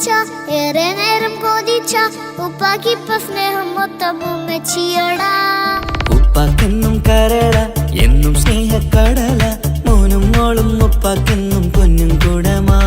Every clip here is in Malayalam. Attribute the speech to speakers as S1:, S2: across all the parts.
S1: തനിച്ച ഏറെ നേരം കൊതിച്ച ഉപ്പാക്കിപ്പ സ്നേഹം മൊത്തം ഉമ്മച്ചിയോടാ.
S2: ഉപ്പാക്കെന്നും കരള എന്നും സ്നേഹക്കടല മോനും മോളും ഉപ്പാക്കെന്നും പൊന്നും കൂടമാ.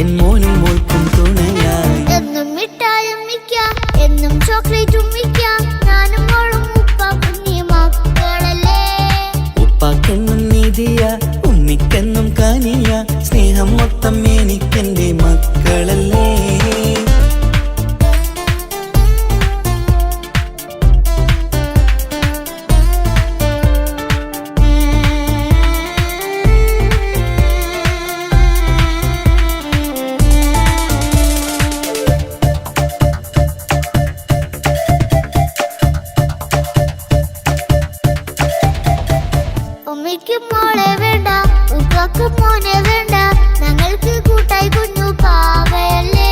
S2: എൻ മോനും മോൾക്കും തുണയായി
S1: എന്നും മിഠായും മിക്കാം എന്നും ചോക്ലേറ്റും മിക്കാം ഞാനും മോളും ഉപ്പാക്കും മക്കളല്ലേ.
S2: ഉപ്പാക്കെന്നും നീതിയ ഉമ്മിക്കെന്നും കാനിയ സ്നേഹം മൊത്തം എനിക്കെന്റെ മക്കളല്ലേ.
S1: ഉമ്മയ്ക്ക് മോളെ വേണ്ട ഉപ്പാക്ക് മോനെ വേണ്ട ഞങ്ങൾക്ക് കൂട്ടായി കുഞ്ഞു പാവയല്ലേ.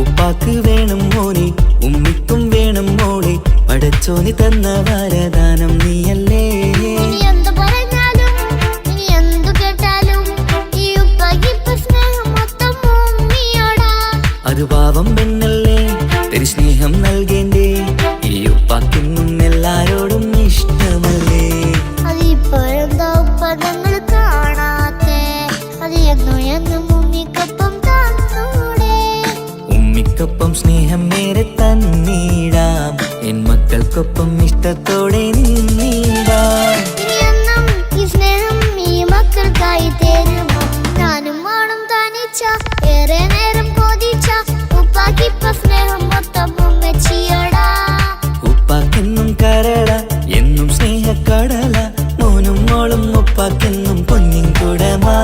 S2: ഉപ്പാക്ക് വേണം മോനെ ഉമ്മിക്കും വേണം മോളെ പടച്ചോനി തന്ന വരദാനം നീയല്ലേ.
S1: ഇനി എന്തു പറഞ്ഞാലും ഇനി എന്തു കേട്ടാലും ഈ ഉപ്പാക്കിപ്പ സ്നേഹം മൊത്തം ഉമ്മിയോടാ.
S2: അത് പാവം പെണ്ണല്ലേ തിരി സ്നേഹം നൽകേണ്ടേ ഈ ഉപ്പാക്കെന്നും എല്ലാരോടും ഇഷ്ടമല്ലേ.
S1: ഇപ്പോഴെന്താ ഉപ്പ ഞങ്ങൾ കാണാത്തെ അത് എന്നും എന്നും ഉമ്മിക്കൊപ്പം തന്നൂടെ.
S2: ഉമ്മിക്കൊപ്പം സ്നേഹം നേരെ തന്നീടാം എൻ മക്കൾക്കൊപ്പം ഇഷ്ടത്തോടെ നിന്നീടാം.
S1: ഇനിയെന്നും ഈ സ്നേഹം ഈ മക്കൾക്കായി തരുമോ. ഞാനും മോളും തനിച്ച ഏറെ നേരം കൊതിച്ച ഉപ്പാക്കിപ്പ സ്നേഹം മൊത്തം ഉമ്മച്ചിയോടാ.
S2: ഉപ്പാക്കെന്നും കരള എന്നും സ്നേഹക്കടല മോനും മോളും ഉപ്പാക്കെന്നും പൊന്നിൻ കൂടമാ.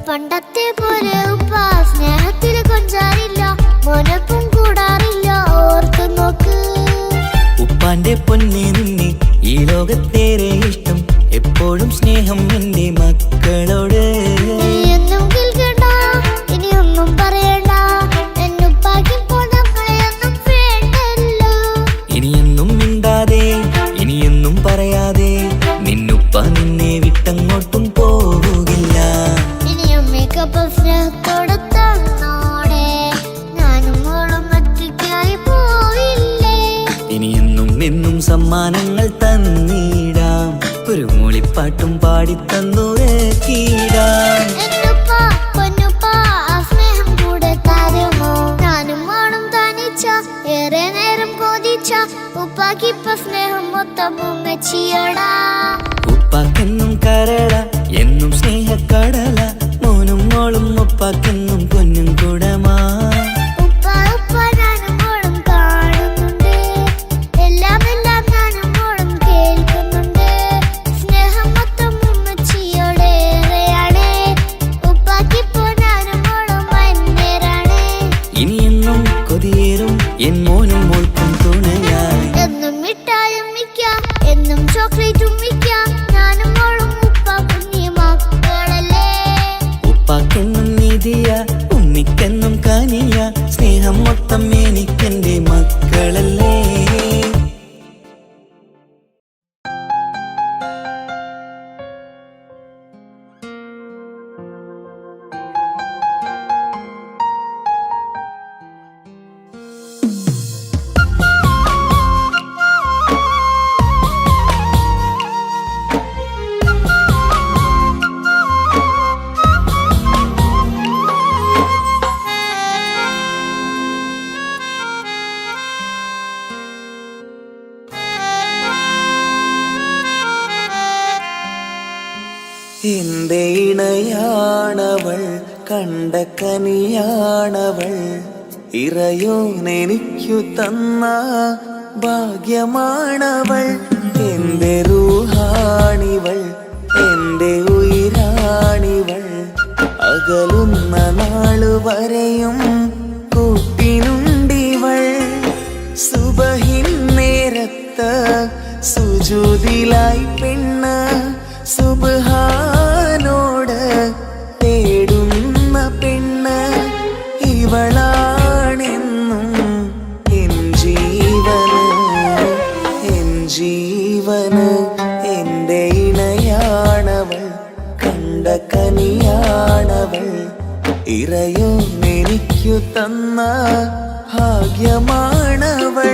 S1: പണ്ടത്തെ പോലെ ഉപ്പ സ്നേഹത്തിൽ കൊഞ്ചാറില്ല മോനൊപ്പം കൂടാറില്ല ഓർത്തു നോക്ക്.
S2: ഉപ്പാന്റെ പൊന്നെ നിന്നെ ഈ ലോകത്തേറെ ഇഷ്ടം എപ്പോഴും സ്നേഹം എന്റെ മക്കളോട്.
S1: എന്നും കേൾക്കണ്ട ഇനിയൊന്നും പറയണ്ട എന്നുപ്പാക്കിപ്പോ നമ്മളെയൊന്നും വേണ്ടല്ലോ.
S2: ഇനിയൊന്നും മിണ്ടാതെ ഇനിയൊന്നും പറയാതെ നിന്നുപ്പ നിന്നെ വിട്ടങ്ങോട്ടും പോവുകില്ല.
S1: ഇനിയൊമ്മയ്ക്കൊപ്പം സ്നേഹത്തോടെ തന്നോടെ ഞാനും മോളും ഒറ്റയ്ക്കായി പോയില്ലേ.
S2: ഇനിയെന്നും എന്നും സമ്മാനങ്ങൾ തന്നീടാം ഒരു മൂളിപ്പാട്ടും പാടിത്തന്നുറക്കീടാം.
S1: എന്നുപ്പാ പൊന്നുപ്പാ ആ സ്നേഹം കൂടെ തരുമോ. ഞാനും മോളും തനിച്ച ഏറെ നേരം കൊതിച്ച ഉപ്പാക്കിപ്പ സ്നേഹം മൊത്തം ഉമ്മച്ചിയോടാ.
S2: ഉപ്പാക്കെന്നും കരള എന്നും സ്നേഹക്കടല മോനും മോളും ഉപ്പാക്കെന്നും പൊന്നും കൂടമാ.
S1: ഉപ്പ ഉപ്പ ഞാനും മോളും കാണുന്നുണ്ട് എല്ലാം എല്ലാം ഞാനും മോളും കേൾക്കുന്നുണ്ട്. സ്നേഹം മൊത്തം ഉമ്മച്ചിയോടേറെയാണ് ഉപ്പാക്കിപ്പോ ഞാനും മോളും അന്യരാണ്.
S2: ഇനിയെന്നും കൊതിയേറും എൻ മോനും മോൾക്കും തുണയായി
S1: എന്നും മിഠായും മിക്കാം എന്നും ചോക്ലേറ്റും മിക്കാം ഞാനും മോളും ഉപ്പാക്കും മക്കളല്ലേ.
S2: ഉപ്പാക്കെന്നും നീതിയ ഉമ്മിക്കെന്നും കാനിയ സ്നേഹം മൊത്തം എനിക്കെന്റെ മക്കളല്ലേ. എന്റെ ഇണയാണവൾ കണ്ട കനിയാണവൾ ഇറയോനെനിക്കു തന്ന ഭാഗ്യമാണവൾ. എന്റെ റൂഹാണിവൾ, എന്റെ ഉയിരാണിവൾ. അകലുന്ന നാളുവരെയും കൂട്ടിനുണ്ടിവൾ. സുബഹിൻ നേരത്ത് സുജൂദിലായി പെണ്ണ് സുബ്ഹാനോട് തേടുന്ന പെണ്ണ്. ഇവളാണെന്നും എൻ ജീവന്, എൻ ജീവന്. എന്റെ ഇണയാണവൾ, കണ്ട കനിയാണവൾ. ഇറയോ എനിക്കു തന്ന ഭാഗ്യമാണവൾ.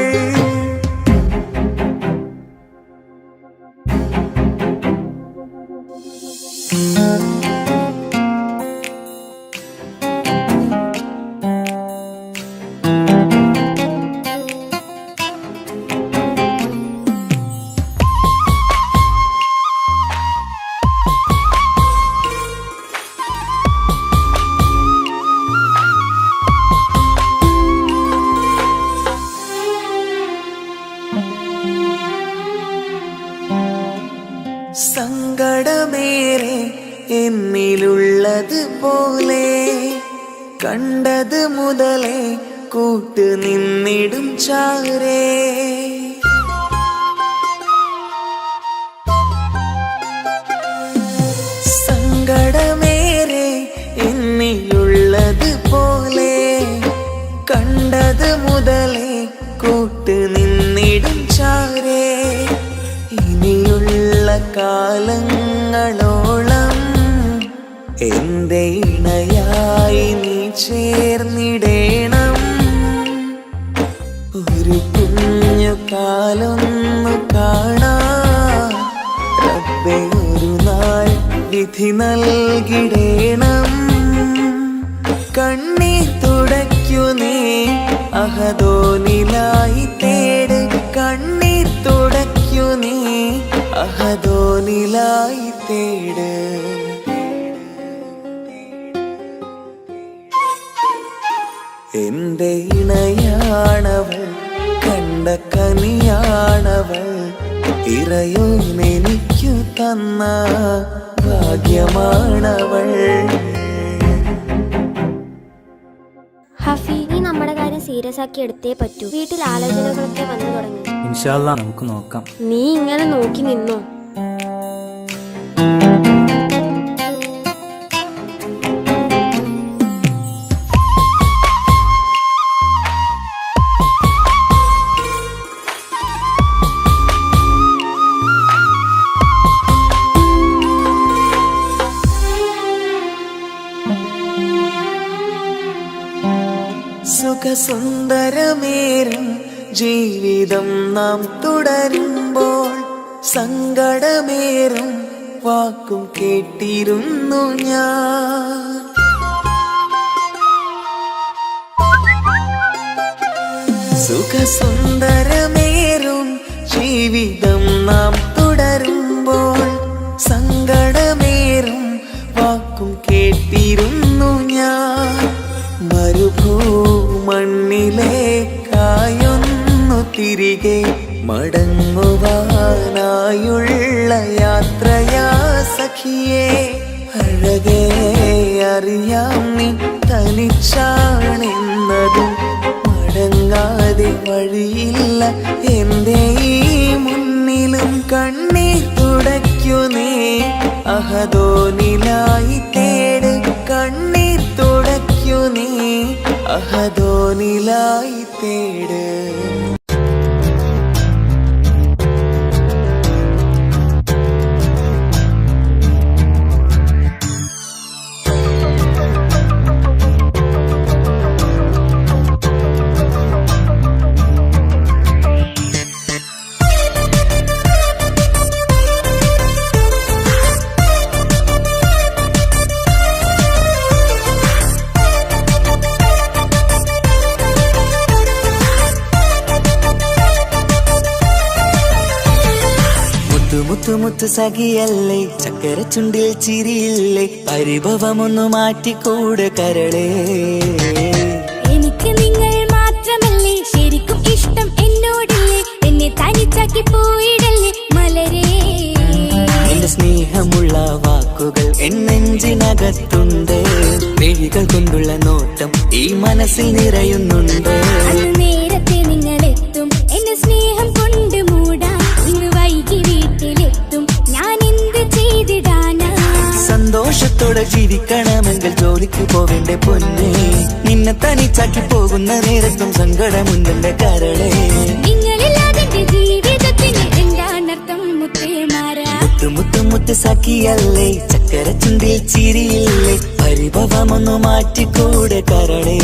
S2: സങ്കടമേറെ എന്നിലുള്ളത് പോലെ കണ്ടത് മുതലേ കൂട്ട് നിന്നിടും ചാരേ. സങ്കടമേറെ എന്നിലുള്ളത് പോലെ കണ്ടത് മുതലേ കൂട്ട് നിന്നിടും ചാരേ. ഇനിയുള്ള കാലങ്ങളോളം എന്റെ ഇണയായി നീ ചേർന്നിടേണം. ഒരു കുഞ്ഞു കാലൊന്നു കാണാൻ റബ്ബേ ഒരു നാൾ വിധി നൽകിടേണം. കണ്ണീർ തുടയ്ക്കു നീ അഹദോനിലായി തേട്. കണ്ണീർ തുടയ്ക്കു നീ അഹദോനിലായി തേട്. എന്റെ ഇണയാണവൾ, കണ്ട കനിയാണവൾ. ഇറയോനെനിക്കു തന്ന ഭാഗ്യമാണവൾ.
S3: ഹഫി, നീ നമ്മുടെ കാര്യം സീരിയസ് ആക്കി എടുത്തേ പറ്റൂ. വീട്ടിൽ ആലോചനകളൊക്കെ വന്നു തുടങ്ങി.
S4: ഇൻഷാ അല്ലാ നമുക്ക് നോക്കാം.
S3: നീ ഇങ്ങനെ നോക്കി നിന്നോ?
S2: സുഖസുന്ദരമേറും ജീവിതം നാം തുടരുമ്പോൾ സങ്കടമേറും വാക്കും കേട്ടിരുന്നു ഞാൻ. സുഖസുന്ദരമേറും ജീവിതം നാം തുടരുമ്പോൾ സങ്കടമേറും വാക്കും കേട്ടിരുന്നു ഞാൻ. മരുഭൂമണ്ണിലേക്കായൊന്നു തിരികെ മടങ്ങുവാനായുള്ള യാത്രയാ സഖിയേ. അഴകേ അറിയാം നീ തനിച്ചാണെന്നതും മടങ്ങാതെ വഴിയില്ല എന്റെ ഈ മുന്നിലും. കണ്ണീർ തുടയ്ക്കു നീ അഹദോനിലായി തേട്. കണ്ണീർ തുടയ്ക്കു നീ അഹദോനിലായി തേട്. മുത്തുമുത്ത് സഖിയല്ലേ, ചക്കര ചുണ്ടിൽ ചിരിയില്ലേ, പരിഭവമൊന്നു മാറ്റിക്കൂട് കരളേ.
S5: എനിക്ക് നിങ്ങൾ മാത്രമല്ലേ ശരിക്കും ഇഷ്ടം എന്നോടില്ലേ,
S2: നെഞ്ചിനകത്തുണ്ട്. മിഴികൾ കൊണ്ടുള്ള നോട്ടം ഈ മനസ്സിൽ നിറയുന്നുണ്ട്.
S3: നേരത്തെ നിങ്ങളെത്തും എന്റെ സ്നേഹം കൊണ്ട് മൂടാൻ. ഇന്ന് വൈകി വീട്ടിലെത്തും ഞാൻ എന്ത് ചെയ്തിടാനാ.
S2: സന്തോഷത്തോടെ ജീവിക്കണമെങ്കിൽ ജോലിക്ക് പോവേണ്ട പൊന്നെ. നിന്നെ തനിച്ചാക്കി പോകുന്ന നേരത്തും സങ്കടമുണ്ടെന്റെ കരളെ.
S3: നിങ്ങളില്ലാതെ ജീവിതത്തിന് എന്താണർത്ഥം മുത്തേമാരാ.
S2: മുത്ത് മുത്ത് സഖിയല്ലേ, ചക്കര ചുണ്ടിൽ ചിരിയില്ലേ, പരിഭവമൊന്നു മാറ്റിക്കൂടെ കരളേ.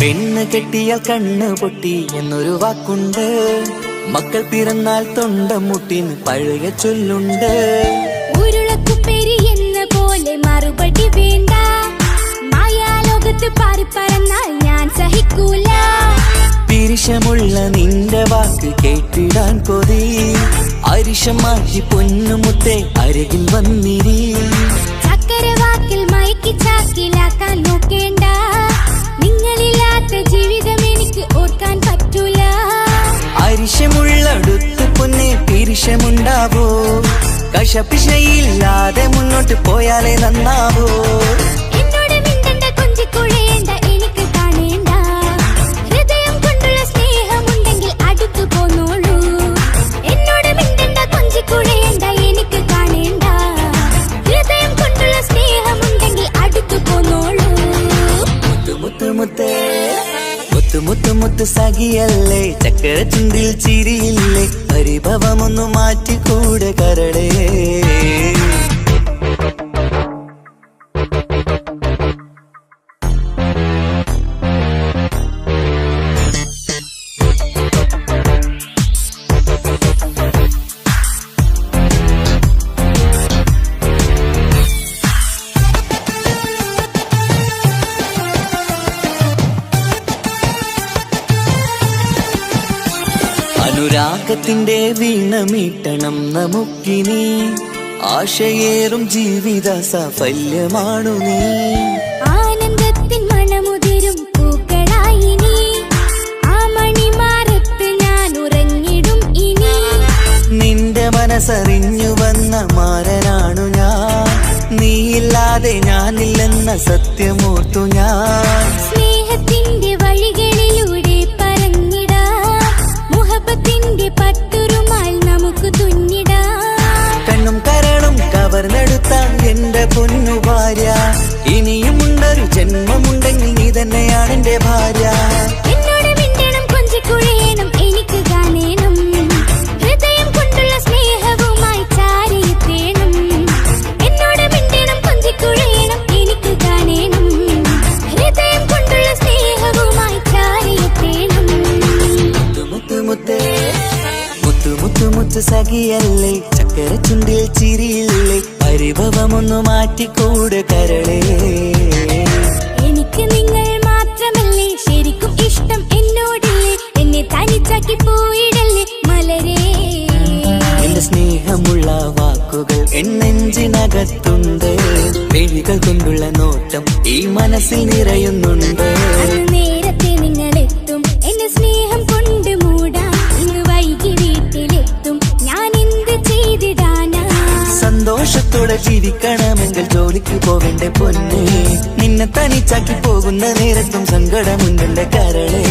S2: പെണ്ണ് കെട്ടിയാൽ കണ്ണ് പൊട്ടി എന്നൊരു വാക്കുണ്ട്. മക്കൾ പിറന്നാൽ തൊണ്ട മുട്ടിന് പഴയ ചൊല്ലുണ്ട്.
S3: ഉരുളക്കുപ്പേരി എന്ന പോലെ മറുപടി വേണ്ട. മായാലോകത്ത് പാറിപ്പറന്നാൽ ഞാൻ സഹിക്കൂല.
S2: പിരിശമുള്ള നിന്റെ വാക്ക് കേട്ടിടാൻ കൊതി. അരിശം മാറ്റി പൊന്നുമുട്ടെ അരികിൽ വന്നിരി.
S3: ചക്കരവാക്കിൽ മയക്കി ചാക്കിലാക്കാൻ നോക്കേണ്ട. നിങ്ങളില്ലാത്ത ജീവിതം എനിക്ക് ഓർക്കാൻ പറ്റൂല.
S2: അരിശമുള്ളടുത്ത് പൊന്നെ പിരിശമുണ്ടാവോ. കശപിശയില്ലാതെ മുന്നോട്ട് പോയാലേ നന്നാവോ.
S3: എന്നോട് മിണ്ടണ്ട കൊഞ്ചിക്കുഴയേണ്ട എനിക്ക് കാണേണ്ട. ഹൃദയം കൊണ്ടുള്ള സ്നേഹമുണ്ടെങ്കിൽ അടുത്തു പോന്നോളൂ. എന്നോട് മിണ്ടണ്ട കൊഞ്ചിക്കുഴയേണ്ട എനിക്ക് കാണേണ്ട. ഹൃദയം കൊണ്ടുള്ള സ്നേഹമുണ്ടെങ്കിൽ അടുത്തു പോന്നോളൂ.
S2: മുത്ത് മുത്ത് സഖിയല്ലേ, ചക്കര ചുണ്ടിൽ ചിരിയില്ലേ, പരിഭവമൊന്നു മാറ്റിക്കൂടെ കരളേ. അനുരാഗത്തിന്റെ വീണ മീട്ടണം നമുക്കിനി. ആശയേറും ജീവിത സാഫല്യമാണു നീ.
S3: ആനന്ദത്തിൻ മണമുതിരും പൂക്കളായി നീ. ആ മണിമാറത്ത് ഞാൻ ഉറങ്ങിടും ഇനി.
S2: നിന്റെ മനസ്സറിഞ്ഞു വന്ന മാരനാണു ഞാൻ. നീയില്ലാതെ ഞാനില്ലെന്ന സത്യമോർത്തു ഞാൻ.
S3: സ്നേഹത്തിന്റെ വഴികളിലൂടെ പറന്നിടാം. മുഹബത്തിന്റെ പട്ടുറുമാൽ നമുക്ക് തുന്നിടാം.
S2: കണ്ണും കരളും കവർന്നെടുത്ത എന്റെ പൊന്നു ഭാര്യ. ഇനിയുമുണ്ടൊരു ജന്മമുണ്ടെങ്കിൽ നീ തന്നെയാണ് എന്റെ ഭാര്യ.
S3: എന്നോട് മിണ്ടണം കൊഞ്ചിക്കുഴയണം എനിക്ക് കാണേണം. ഹൃദയം കൊണ്ടുള്ള സ്നേഹവുമായി ചാരിയെത്തേണം. എന്നോട് മിണ്ടണം കൊഞ്ചിക്കുഴയണം എനിക്ക് കാണേണം. ഹൃദയം കൊണ്ടുള്ള സ്നേഹവുമായി ചാരിയെത്തേണം.
S2: മുത്ത് സഖിയല്ലേ, ചക്കര ചുണ്ടിൽ ചിരിയില്ലേ, പരിഭവമൊന്നു മാറ്റിക്കൂടെ കരളേ.
S3: എനിക്ക് നിങ്ങൾ മാത്രമല്ലേ ശരിക്കും ഇഷ്ടം എന്നോടില്ലേ. എന്നെ തനിച്ചാക്കി പോയിടല്ലേ മലരേ.
S2: എന്റെ സ്നേഹമുള്ള വാക്കുകൾ എന്നെഞ്ചിനകത്തുണ്ട്. മിഴികൾ കൊണ്ടുള്ള നോട്ടം ഈ മനസ്സിൽ നിറയുന്നുണ്ട്.
S3: നേരത്തെ നിങ്ങളെത്തും എന്റെ സ്നേഹം കൊണ്ട് മൂടാൻ. ഇന്ന് വൈകി വീട്ടിലെത്തും ഞാൻ എന്ത് ചെയ്തിടാനാ.
S2: സന്തോഷത്തോടെ ജീവിക്കണമെങ്കിൽ ജോലിക്ക് പോവേണ്ട പൊന്നെ. നിന്നെ തനിച്ചാക്കി പോകുന്ന നേരത്തും സങ്കടമുണ്ടെന്റെ കരളെ.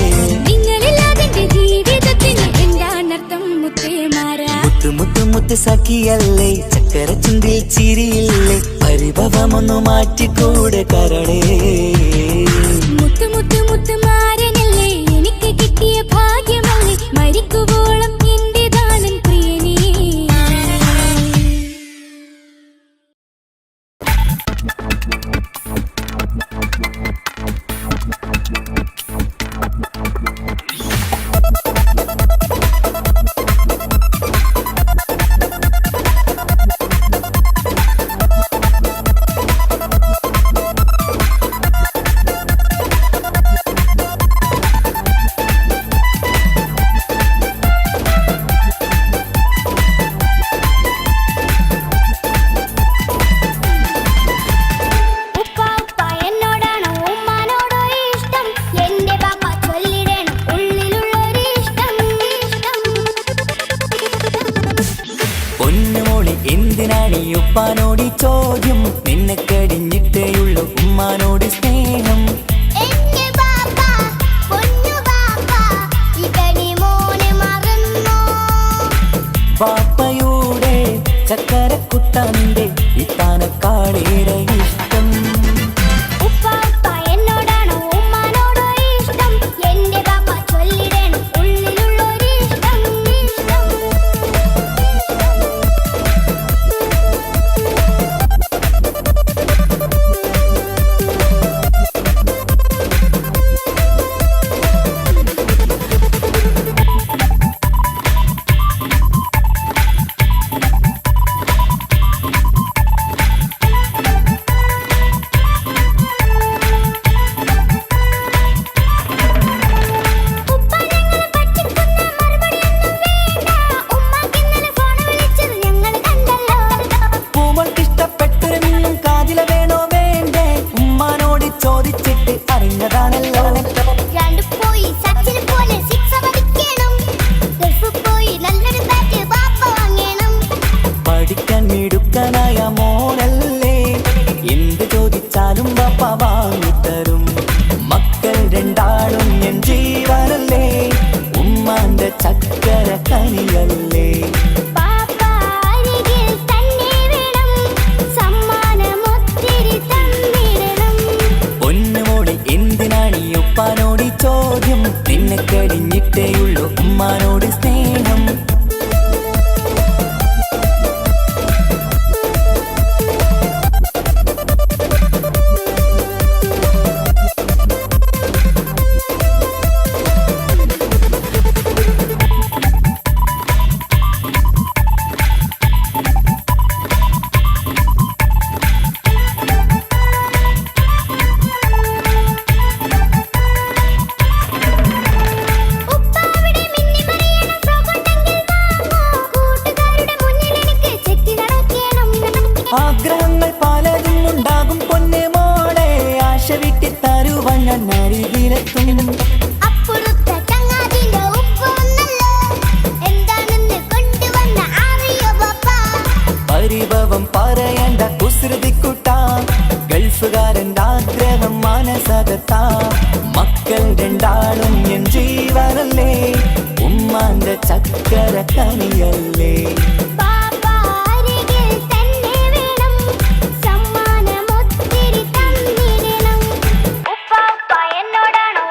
S3: നിങ്ങളില്ലാതെ ജീവിതത്തിന് എന്താണർത്ഥം മുത്തേമാരാ.
S2: മുത്ത് സഖിയല്ലേ, ചക്കര ചുണ്ടിൽ ചിരിയില്ലേ, പരിഭവമൊന്നു മാറ്റിക്കൂടെ കരളേ.
S3: മുത്തുമാരനല്ലേ എനിക്ക് കിട്ടിയ ഭാഗ്യമല്ലേ. മരിക്കുവോളം എന്റേതാണൻ പ്രിയനേ.
S2: ഉപ്പാനോട് ചോദ്യം നിന്നെ കഴിഞ്ഞിട്ടേയുള്ളൂ ഉമ്മാനോട് സ്നേഹം.
S1: എന്റെ ബാപ്പ പൊന്നു ബാപ്പ ഇതടി മോനെ മറന്നോ?
S2: ബാപ്പയുടെ ചക്കരക്കുട്ടന്റെ ഇത്താനക്കാളേറെ ഇഷ്ടം.
S1: ഉപ്പാപ്പ എന്നോടാണോ ഉമ്മാനോടോ ഇഷ്ടം? എന്റെ ബാപ്പ ചൊല്ലിടണം ഉള്ളിലുള്ളൊരു ഇഷ്ടം.
S2: പൂമൾക്കിഷ്ടപ്പെട്ടൊരു കാതില വേണോ വേണ്ടേ ഉമ്മാനോട് ചോദിച്ചിട്ട് അറിഞ്ഞതാണല്ലോ.
S1: രണ്ട് പോയി സച്ചിൻ പോലെ സിക്സ് അടിക്കണം. ഗൾഫ് പോയി നല്ലൊരു ബാറ്റ് ബാപ്പ വാങ്ങണം.
S2: പഠിക്കാൻ മിടുക്കനായ മോനല്ലേ, എന്ത് ചോദിച്ചാലും ബാപ്പ വാങ്ങിത്തരും. മക്കൾ രണ്ടാളും എൻ ജീവനല്ലേ, ഉമ്മാന്റെ ചക്കര കനിയല്ലേ.
S1: ബാപ്പ അരികിൽ തന്നെ വേണം, സമ്മാനമൊത്തിരി തന്നിടണം.
S2: പൊന്നുമോളെ എന്തിനാണ് ഈ ഉപ്പാനോട് ചോദ്യം നിന്നെ കഴിഞ്ഞിട്ടേയുള്ളൂ ഉമ്മാനോട് സ്നേഹം.
S1: ഉപ്പാവിടെ മിന്നിമറിയണ ഫ്രോക്കുണ്ടെങ്കിൽ വാങ്ങോ. കൂട്ടുകാരുടെ മുന്നിൽ എനിക്ക് ചെത്തി നടക്കണം.
S2: ആഗ്രഹങ്ങൾ പലതും ഉണ്ടാകും പൊന്നെ മോളെ, ആശ വിട്ടി തരുവാൻ ഞാൻ അരികിലെത്തും.
S1: അപ്പുറത്തെ ചങ്ങാതിന്റെ ഉപ്പ വന്നല്ലോ, എന്താണെന്ന് കൊണ്ടുവന്ന അറിയോ ബാപ്പ?
S2: പരിഭവം പറയണ്ട കുസൃതിക്കുട്ട, ഗൾഫുകാരൻ്റെ ആഗ്രഹം മനസ്സകത്താ. മക്കൾ രണ്ടാളും എൻ ജീവനല്ലേ, ഉമ്മാന്റെ ചക്കര കനിയല്ലേ.
S1: ബാപ്പ അരികിൽ തന്നെ വേണം, സമ്മാനമൊത്തിരി തന്നിടണം. ഉപ്പാപ്പ എന്നോടാണോ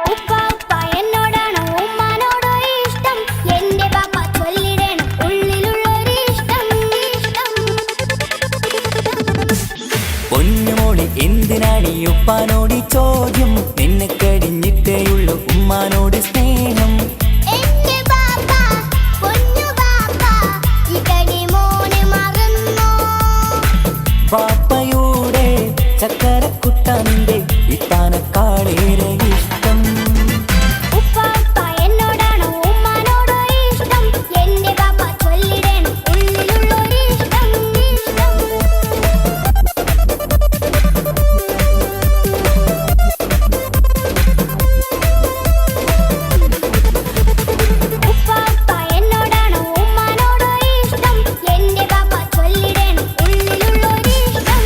S1: ഉമ്മാനോടോ ഇഷ്ടം? എന്റെ ബാപ്പ ചൊല്ലിടണം ഉള്ളിലുള്ളൊരു ഇഷ്ടം.
S2: പൊന്നുമോളി എന്തിനാണ് ഈ ഉപ്പാനോട് ചോദ്യം നിന്നെ കഴിഞ്ഞിട്ടേയുള്ളൂ ഉമ്മാനോട് സ്നേഹം.
S1: എന്റെ ബാപ്പ പൊന്നു ബാപ്പ ഇതടി മോനെ മറന്നോ?
S2: ബാപ്പയുടെ ചക്കരക്കുട്ടന്റെ ഇത്താനക്കാളേറെ ഇഷ്ടം.
S1: ഉപ്പാപ്പ എന്നോടാണോ ഉമ്മാനോടോ ഇഷ്ടം? എന്റെ ബാപ്പ ചൊല്ലിടണം ഉള്ളിലുള്ളൊരു ഇഷ്ടം. ഉപ്പാപ്പ എന്നോടാണോ ഉമ്മാനോടോ ഇഷ്ടം? എന്റെ ബാപ്പ ചൊല്ലിടണം ഉള്ളിലുള്ളൊരു ഇഷ്ടം.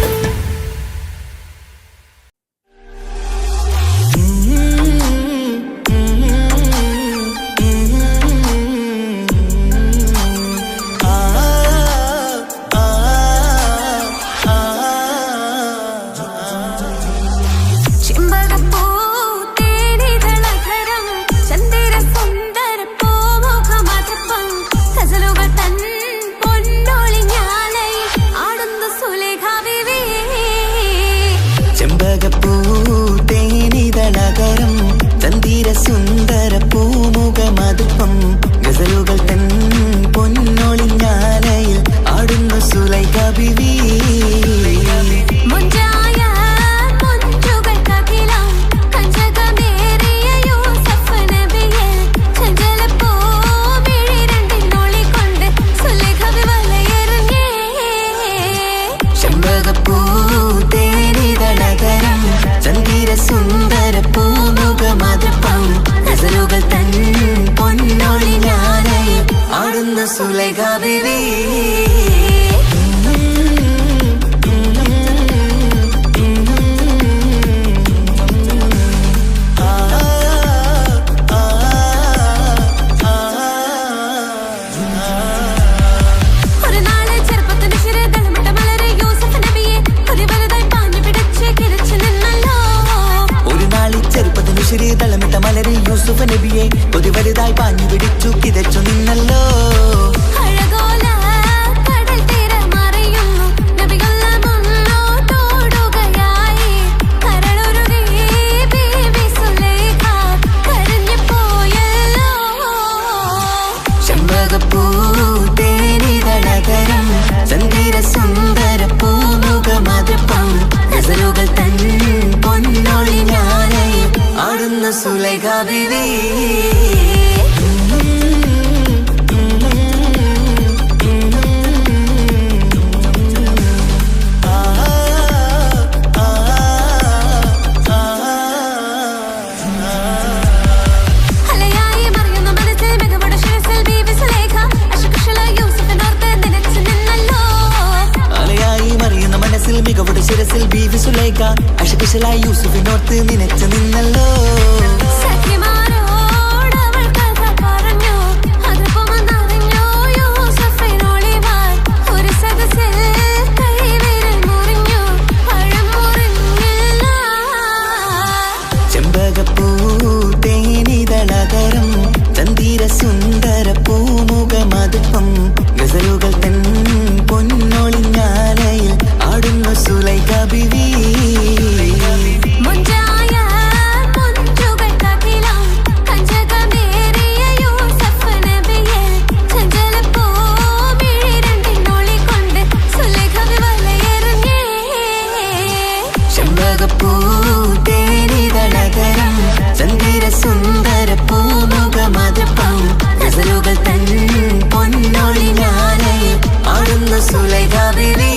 S3: ചെമ്പകപ്പൂ തേനിതളധരം ചന്ദിര സുന്ദര പൂമുഖമധുപം ഗസലുകൾ തൻ പൊന്നൊളിഞ്ഞാലയിൽ ആടുന്ന സുലേഖ ബീവി.
S2: ചെമ്പകപ്പൂ തേനിതളകരം ചന്ദിര സുന്ദര പൂമുഖ മധുപം ഗസലുകൾ തൻ പൊന്നൊളിഞ്ഞാലയിൽ ആടുന്ന സുലൈഖ ബീവി.
S3: മുഞ്ചായ മുഞ്ചുകൾക്കഖിലം കഞ്ചകമേറിയ യൂസഫ് നബിയെ ചഞ്ചലപ്പൂ മിഴി രണ്ടിനൊളികൊണ്ട് സുലേഖ വലയെറിഞ്ഞേ.
S2: ചെമ്പകപ്പൂ തേനിതളകരം ചന്ദിര സുന്ദര പൂമുഖ മധുപം ഗസലുകൾ തൻ പൊന്നൊളിഞ്ഞാലയിൽ ആടുന്ന സുലൈഖ ബീവി. ബീവി മികവുടെ ശിരസിൽ ബീവി സുലൈഖ അശകുശലായി യൂസുഫിനോർത്ത് നിനച്ചു നിന്നല്ലോ ചെമ്പകപ്പൂ തേനിതളകരം ചന്ദിര സുന്ദര പൂമുഖമതുപ്പം ഗസലുകൾ തൻ പൊന്നൊളിഞ്ഞാലയിൽ ആടുന്നു സുലൈഖ ബീവി ചെമ്പകപ്പൂ തേനിതളകരം ചന്ദിര സുന്ദര പൂമുഖമതുപ്പം ഗസലുകൾ തൻ പൊന്നൊളിഞ്ഞാലയിൽ ആടുന്നു സുലൈഖ ബീവി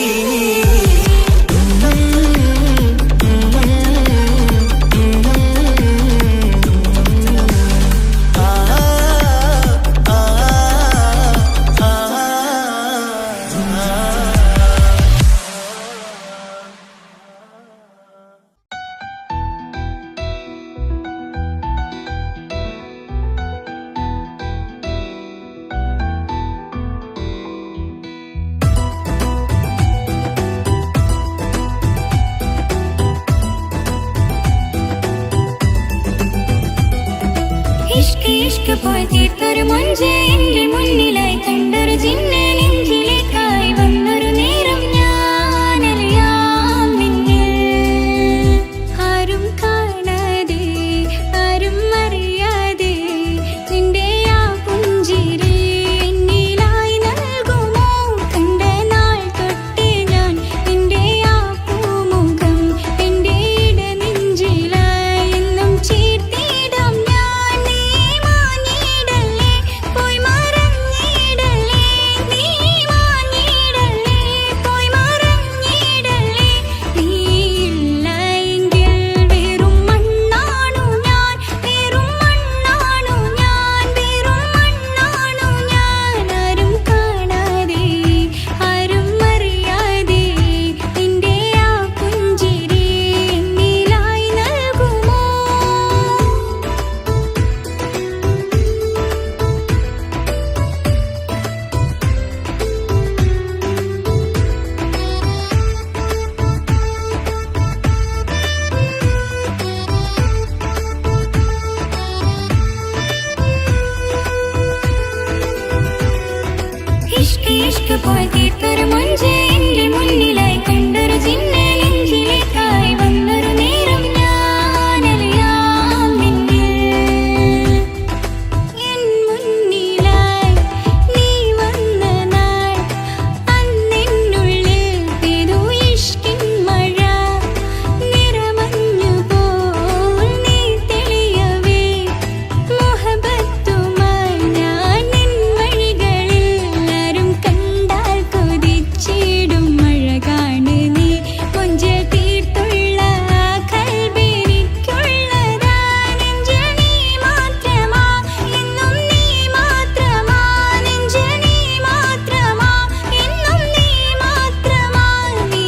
S3: ഇഷ്ക് പോയി തീർത്തൊരു മൊഞ്ച് എന്റെ മുന്നിലായി കണ്ടൊരു ജിന്നെ നെഞ്ചിലേക്കായി വന്നൊരു നേരം ഞാനറിയാം നിന്നെ ആരും കാണാതെ ആരും അറിയാതെ നിന്റെ ആ പുഞ്ചിരി എന്നിലായി നൽകുമോ കണ്ട നാൾ തൊട്ട് ഞാൻ നിന്റെ ആ പൂമുഖം എന്റെ ഇടനെഞ്ചിലായി എന്നും ചേർത്തിടാം ഞാൻ നീ മാഞ്ഞിടല്ലേ പോയി മറഞ്ഞിടല്ലേ നീ മാഞ്ഞിടല്ലേ പോയി മറഞ്ഞിടല്ലേ നീ ഇല്ല എങ്കിൽ വെറും മണ്ണാണു ഞാൻ വെറും മണ്ണാണു ഞാൻ വെറും മണ്ണാണു ഞാൻ ആരും കാണാതെ ആരും അറിയാതെ നിന്റെ ആ പുഞ്ചിരി എന്നിലായി നൽകുമോ ഇഷ്ക് പോയി തീർത്തൊരു മൊഞ്ച് എന്റെ മുന്നിലായി കണ്ടൊരു ജിന്നെ നെഞ്ചിലേക്കായി വന്നൊരു നേരം ഞാനറിയാം നിന്നെ എൻ മുന്നിലായി നീ വന്ന നാൾ അന്നെന്നുള്ളിൽ പെയ്തു ഇഷ്കിൻ മഴ നിറമഞ്ഞു പോൽ നീ തെളിയവേ മുഹബത്തുമായി ഞാൻ നിൻ വഴികളിൽ ആരും കണ്ടാൽ കൊതിച്ചിടും മഴ കാണ് നീ കൊഞ്ചൽ തീർത്തുള്ള ആ കൽബെനിക്കുള്ളതാ നെഞ്ചിൽ നീ മാത്രമാ എന്നും നീ മാത്രമാ നെഞ്ചിൽ നീ മാത്രമാ എന്നും നീ മാത്രമാ നീ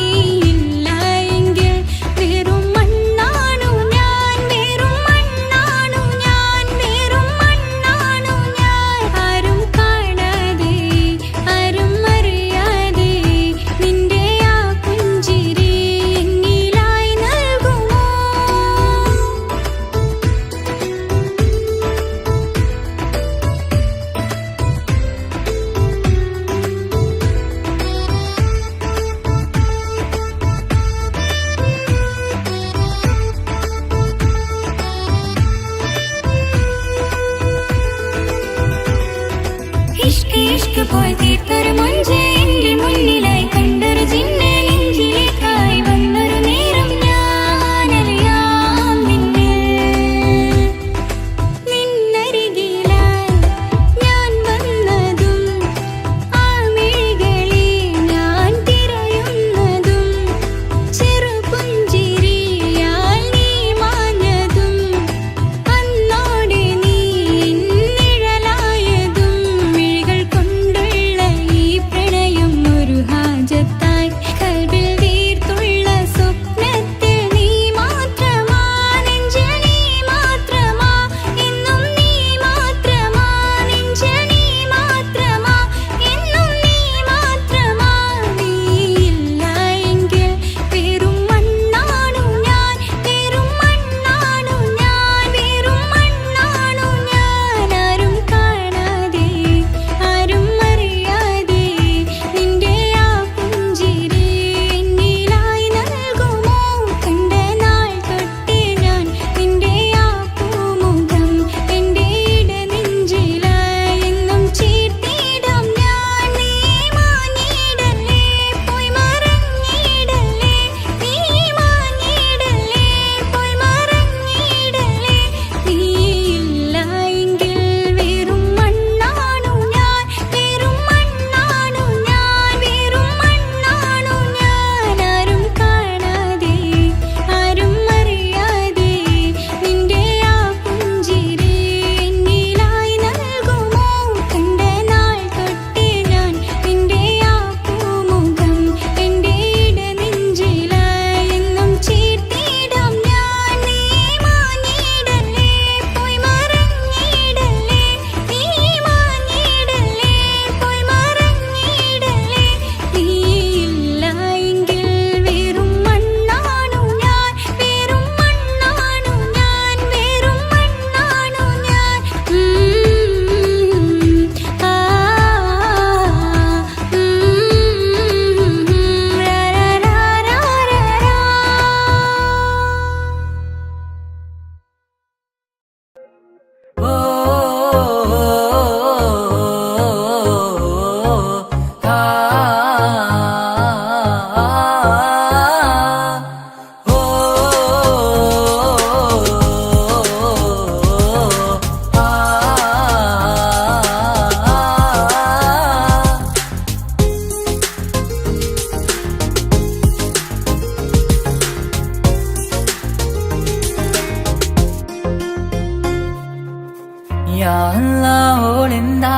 S3: ഇല്ല എങ്കിൽ വെറും മണ്ണാണു ഞാൻ വെറും മണ്ണാണു ഞാൻ വെറും മണ്ണാണു ഞാൻ ആരും കാണാതെ ആരും അറിയാതെ നിന്റെ ആ പുഞ്ചിരി എന്നിലായി നൽകുമോ ഇഷ്ക് പോയി തീർത്തൊരു മൊഞ്ച് എന്റെ മുന്നിലായി കണ്ടൊരു ജിന്നെ നെഞ്ചിലേക്കായി വന്നൊരു നേരം ഞാനറിയാം നിന്നെ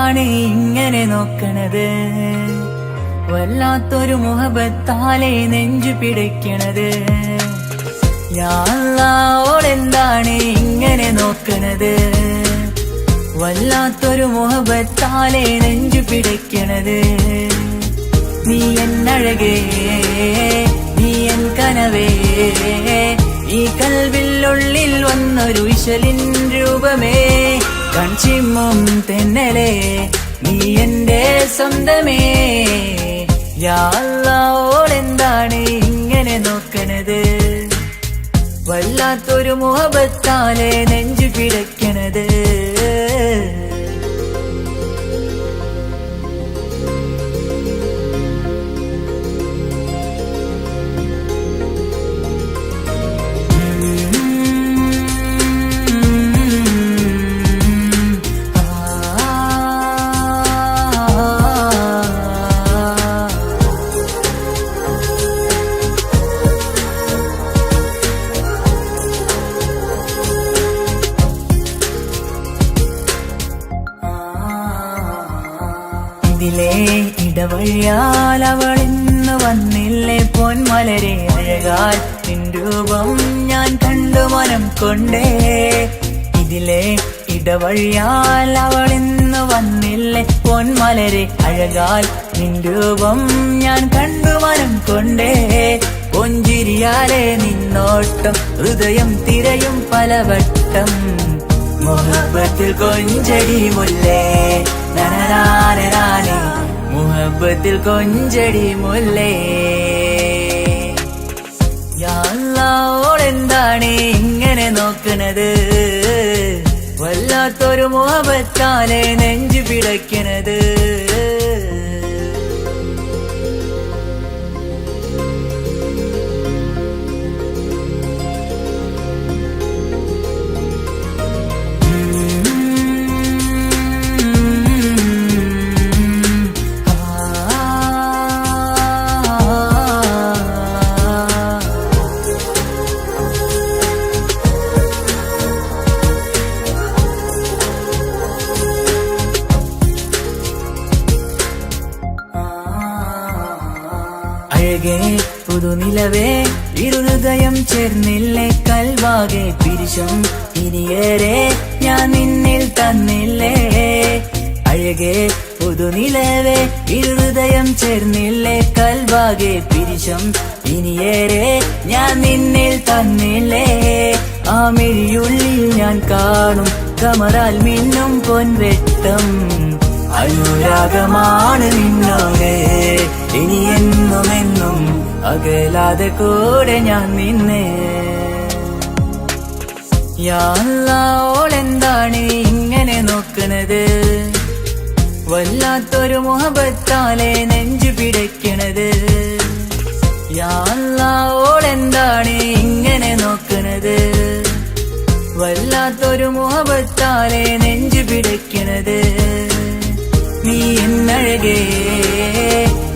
S2: എന്താണ് ഇങ്ങനെ നോക്കണത് വല്ലാത്തൊരു മുഹബത്താലെ നെഞ്ചു പിടിക്കണത് യാ അല്ലാഹ് എന്താണ് ഇങ്ങനെ നോക്കണത് വല്ലാത്തൊരു മുഹബത്താലെ നെഞ്ചു പിടിക്കണത് നീ എന്നഴകേ നീ എൻ കനവേ ഈ കൽവില്ലുള്ളിൽ വന്നൊരു ഇശലിൻ രൂപമേ കൺചിമ്മും തെന്നലേ നീ എന്റെ സ്വന്തമേ യാ അല്ലാഹ് എന്താണ് ഇങ്ങനെ നോക്കണത് വല്ലാത്തൊരു മുഹബത്താലെ നെഞ്ചു പിടയ്ക്കണത് ഇതിലെ ഇടവഴിയാൽ അവളിന്ന് വന്നില്ലേ പൊന്മലരെ അഴകാൽ നിൻ രൂപം ഞാൻ കണ്ടു മനം കൊണ്ടേ ഇതിലെ ഇടവഴിയാൽ അവളിന്ന് വന്നില്ലേ പൊന്മലരെ അഴകാൽ നിൻ രൂപം ഞാൻ കണ്ടു മനം കൊണ്ടേ പൊഞ്ചിരിയാലെ നിന്നോട്ടം ഹൃദയം തിരയും പലവട്ടം മുഹബത്തിൽ കൊഞ്ചടി മുല്ലേ നനനാനനാനെ മുഹബത്തിൽ കൊഞ്ചടി മുല്ലേ യാ അല്ലാഹ് എന്താണ് ഇങ്ങനെ നോക്കണത് വല്ലാത്തൊരു മുഹബത്താലെ നെഞ്ചു പിടയ്ക്കണത് അഴകേ പുതുനിലവേ ഇരുഹൃദയം ചേർന്നില്ലേ കൽവാകെ പിരിശം ഇനിയേറെ ഞാൻ നിന്നിൽ തന്നില്ലേ അഴകേ പുതുനിലവേ ഇരുഹൃദയം ചേർന്നില്ലേ കൽവാകെ പിരിശം ഇനിയേറെ ഞാൻ നിന്നിൽ തന്നില്ലേ ആ മിഴിയുള്ളിൽ ഞാൻ കാണും കമറാൽ മിന്നും പൊൻവെട്ടം അനുരാഗമാണ് നിന്നോട് ഇനി എന്നുമെന്നും അകലാതെ കൂടെ ഞാൻ നിന്നെ യാ അല്ലാഹ് എന്താണ് ഇങ്ങനെ നോക്കണത് വല്ലാത്തൊരു മുഹബത്താലെ നെഞ്ചു പിടയ്ക്കണത് യാ അല്ലാഹ് എന്താണ് ഇങ്ങനെ നോക്കണത് വല്ലാത്തൊരു മുഹബത്താലെ നെഞ്ചു പിടയ്ക്കണത് നീ എന്നഴകേ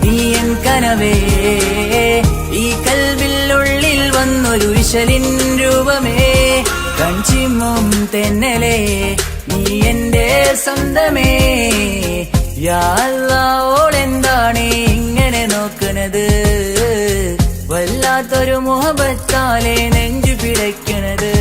S2: നീ എൻ കനവേ ഈ കൽവില്ലുള്ളിൽ വന്നൊരു ഇശലിൻ രൂപമേ കൺചിമ്മും തെന്നലേ നീ എന്റെ സ്വന്തമേ യാ അല്ലാഹ് എന്താണ് ഇങ്ങനെ നോക്കണത് വല്ലാത്തൊരു മുഹബത്താലെ നെഞ്ചു പിടയ്ക്കണത്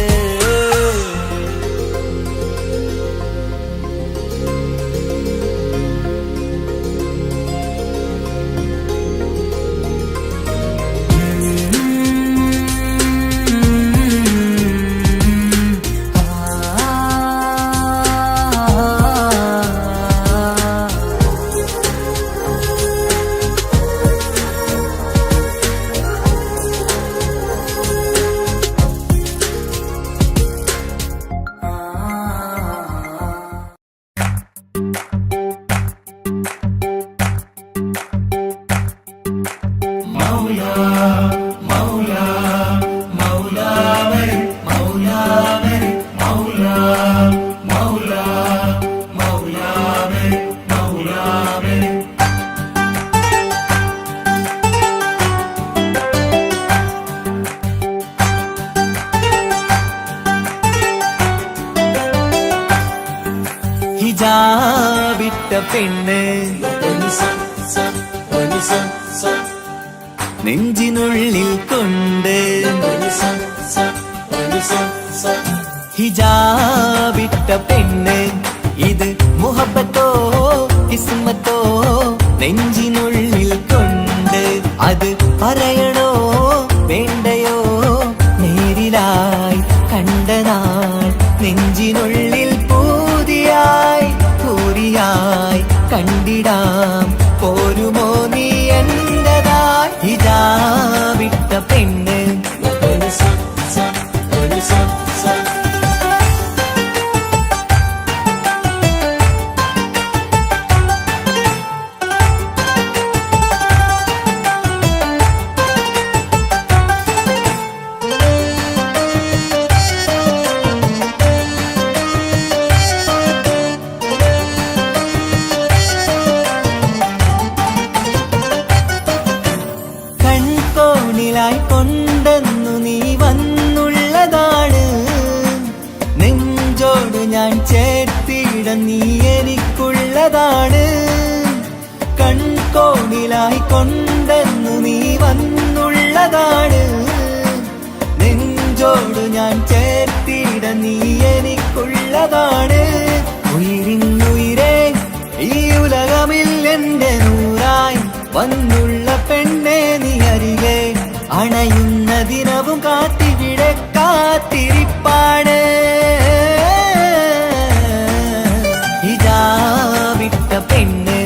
S2: പെണ്ണ് നെഞ്ചിനുള്ളിൽ കൊണ്ട് ഹിജാബിട്ട പെണ്ണ് ഇത് മുഹബത്തോ കിസ്മത്തോ നെഞ്ചിനുള്ളിൽ കൊണ്ട് അത് പറയണോ വേണ്ടയോ നേരിലായി കണ്ട നാൾ നെഞ്ചിനുള്ളിൽ പൂതിയായി പൂരിയായി കണ്ടിടാം പോരുമോ നീ എന്റതായി ഹിജാബിട്ട പെണ്ണ് കൊണ്ടെന്നു നീ വന്നുള്ളതാണ് നെഞ്ചോട് ഞാൻ ചേർത്തിട നീ എനിക്കുള്ളതാണ് കൺകോണിലായി കൊണ്ടെന്നു നീ വന്നുള്ളതാണ് നെഞ്ചോട് ഞാൻ ചേർത്തിട നീ എനിക്കുള്ളതാണ് ഉയിരിന്നുയിരേ ഈ ഉലകമിൽ എന്റെ നൂറായി വന്നുള്ള പെണ്ണെ നീ അരികെ അണയുന്ന ദിനവും കാത്തിവിടെ കാത്തിരിപ്പാണ് ഹിജാബിട്ട പെണ്ണ്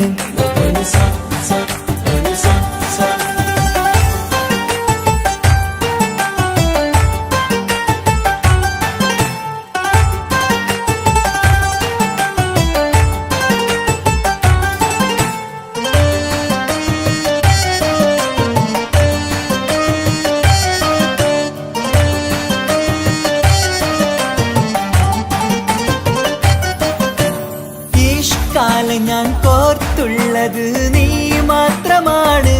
S2: ഞാൻ കോർത്തുള്ളത് നീ മാത്രമാണ്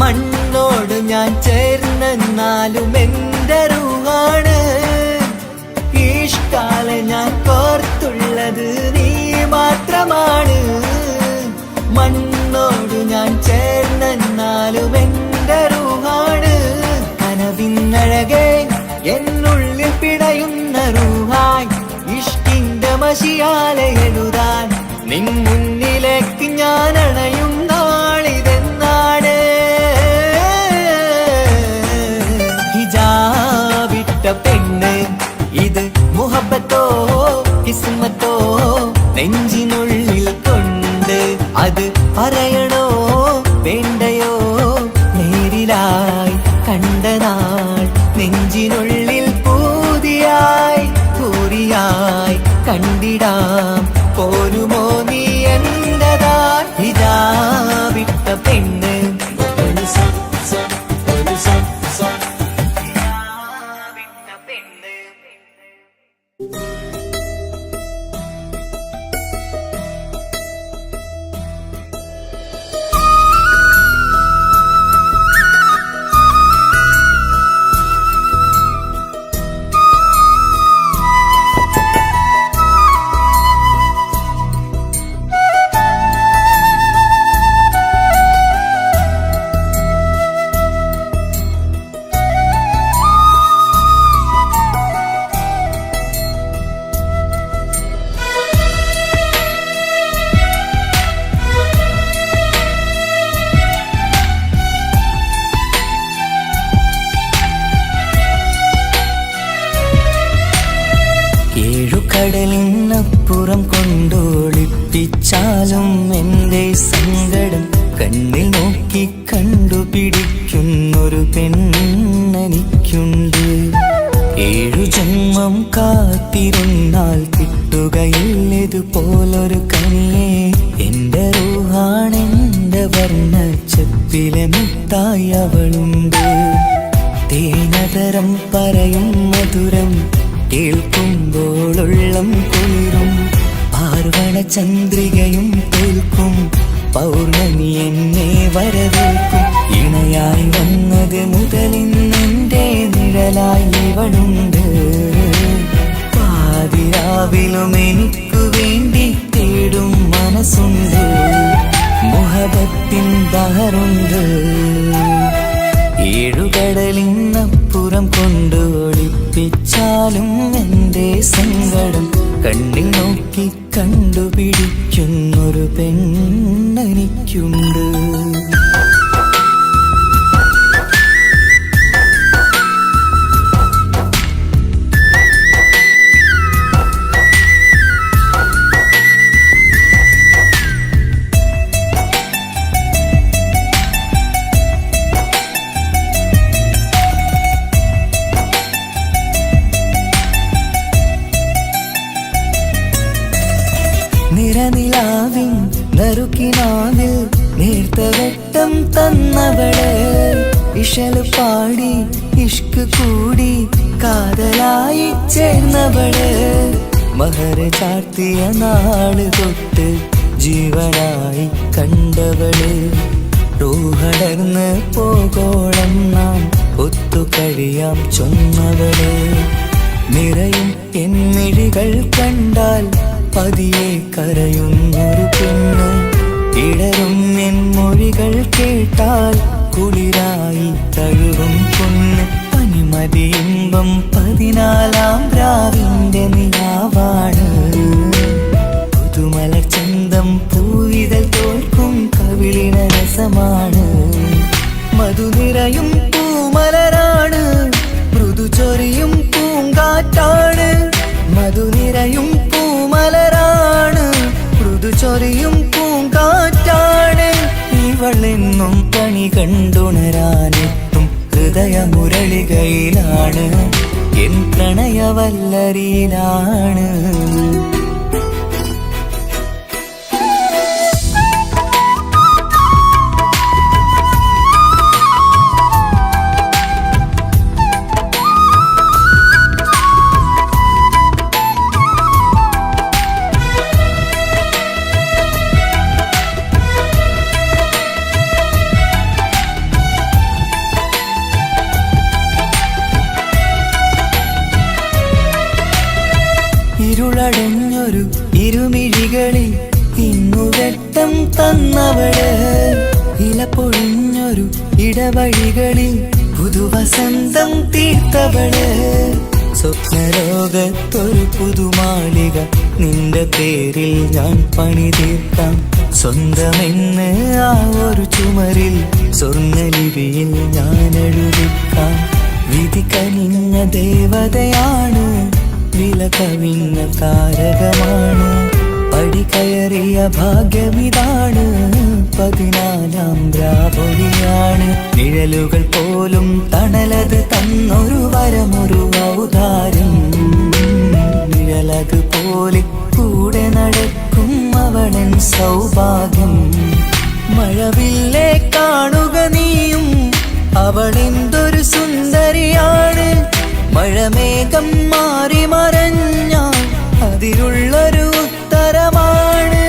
S2: മണ്ണോട് ഞാൻ ചേർന്നെന്നാലും എന്റെ റൂഹാണ് ഈഷ്കാല ഞാൻ കോർത്തുള്ളത് നീ മാത്രമാണ് മണ്ണോട് ഞാൻ ചേർന്നെന്നാലും എന്റെ റൂഹാണ് കനവിന്നഴകെ എന്നുള്ളിൽ പിടയുന്ന റൂഹായി ഇഷ്കിന്റെ മഷിയാലെ എഴുതാൻ നിൻ മുന്നിലേക്ക് ഞാൻ അണയും നാളിതെന്നാണ് ഹിജാബിട്ട പെണ്ണ് ഇത് മുഹബത്തോ കിസ്മത്തോ നെഞ്ചിനുള്ളിൽ കൊണ്ട് അത് പറയണോ വേണ്ടയോ നേരിലായി കണ്ട നാൾ നെഞ്ചിനുള്ളിൽ പൂതിയായി പൂരിയായി കണ്ടിടാം പോരുമോ നീ എന്റതായി ഹിജാബിട്ട പെണ്ണ് കടലിനപ്പുറം കൊണ്ടോളിപ്പിച്ചാലും എന്റെ സങ്കടം കണ്ണിൽ നോക്കി കണ്ടുപിടിക്കുന്നൊരു പെണ്ണെനിക്കുണ്ട് 7 ജന്മം കാത്തിരുന്നാൽ കിട്ടുകയില്ലതുപോലൊരു കനിയെ എന്റെ റൂഹാണെന്റെ വർണ്ണച്ചപ്പിലെ മുത്തായി അവളുണ്ട് തേനതരം പറയും മധുരം കേൾക്കുമ്പോളുള്ളം കുളിരും പാർവണ ചന്ദ്രികയും തോൽക്കും പൗർണമി എന്നെ വരവേൽക്കും ഇണയായി വന്നത് മുതലിന്നെന്റെ നിഴലായി ഇവളുണ്ട് പാതിരാവിലും എനിക്കു വേണ്ടി തേടും മനസ്സുണ്ട്, മുഹബത്തിൻ ബഹറുണ്ട്. ഏഴുകടലിനപ്പുറം കൊണ്ട് ഒളിപ്പിച്ചാലും എൻ്റെ സങ്കടം കണ്ണിൽ നോക്കി കണ്ടുപിടിക്കുന്നൊരു പെണ്ണെനിക്കുണ്ട്. നിറനിലാവിൻ നറുക്കിനാവിൽ നേർത്ത വെട്ടം തന്നവള്, ഇശല് പാടി ഇഷ്ക് കൂടി കാതലായി ചേർന്നവള്, മഹർ ചാർത്തിയ നാള് തൊട്ട് ജീവനായി കണ്ടവള്, റൂഹടർന്ന് പോകോളം നാം ഒത്തു കഴിയാം ചൊന്നവള്. നിറയും എന്നിഴികൾ കണ്ടാൽ പതിയെ കരയുന്നൊരു പെണ്ണ്, ഇടറും എൻ മൊഴികൾ കേട്ടാൽ കുളിരായി തഴുകും പൊന്ന്. പനിമതി ഇമ്പം 14-ാം രാവിന്റെ നിലാവാണ്, പുതുമലർ ചന്തം പൂവിതൽ തോൽക്കും കവിളിന രസമാണ്. മധുനിറയും പൂമലരാണ്, മൃദു ചൊരിയും പൂങ്കാറ്റാണ്. മധുനിറയും പൂമലരാണ്, മൃദു ചൊരിയും പൂങ്കാറ്റാണ്. ഇവളെന്നും പണി കണ്ടുണരാനെത്തും ഹൃദയമുരളികയിലാണ്, എൻ പ്രണയവല്ലരിയിലാണ്. ഇരുളടഞ്ഞൊരു ഇരുമിഴികളിൽ ഇന്നു വെട്ടം തന്നവള്, ഇല പൊഴിഞ്ഞൊരു ഇടവഴികളിൽ പുതുവസന്തം തീർത്തവള്. സ്വപ്നലോകത്തൊരു പുതുമാളിക നിന്റെ പേരിൽ ഞാൻ പണി തീർക്കാം, സ്വന്തമെന്ന് ആ ഒരു ചുമരിൽ സ്വർണ്ണലിപിയിൽ ഞാൻ എഴുതിക്കാം. വിധി കനിഞ്ഞ ദേവതയാണ്, വില കവിഞ്ഞ താരകമാണ്, പടി കയറിയ ഭാഗ്യമിതാണ്, 14-ാം രാപൊലിയാണ്. നിഴലുകൾ പോലും തണലത് തന്നൊരു വരമൊരു ഔദാര്യം, നിഴലത് പോലെ കൂടെ നടക്കും അവളൻ സൗഭാഗ്യം. മഴവില്ലേ കാണുക നീയും, അവളെന്തൊരു സുന്ദരിയാണ്. മഴമേഘം മാറി മറഞ്ഞാൽ അതിലുള്ളൊരു ഉത്തരമാണ്,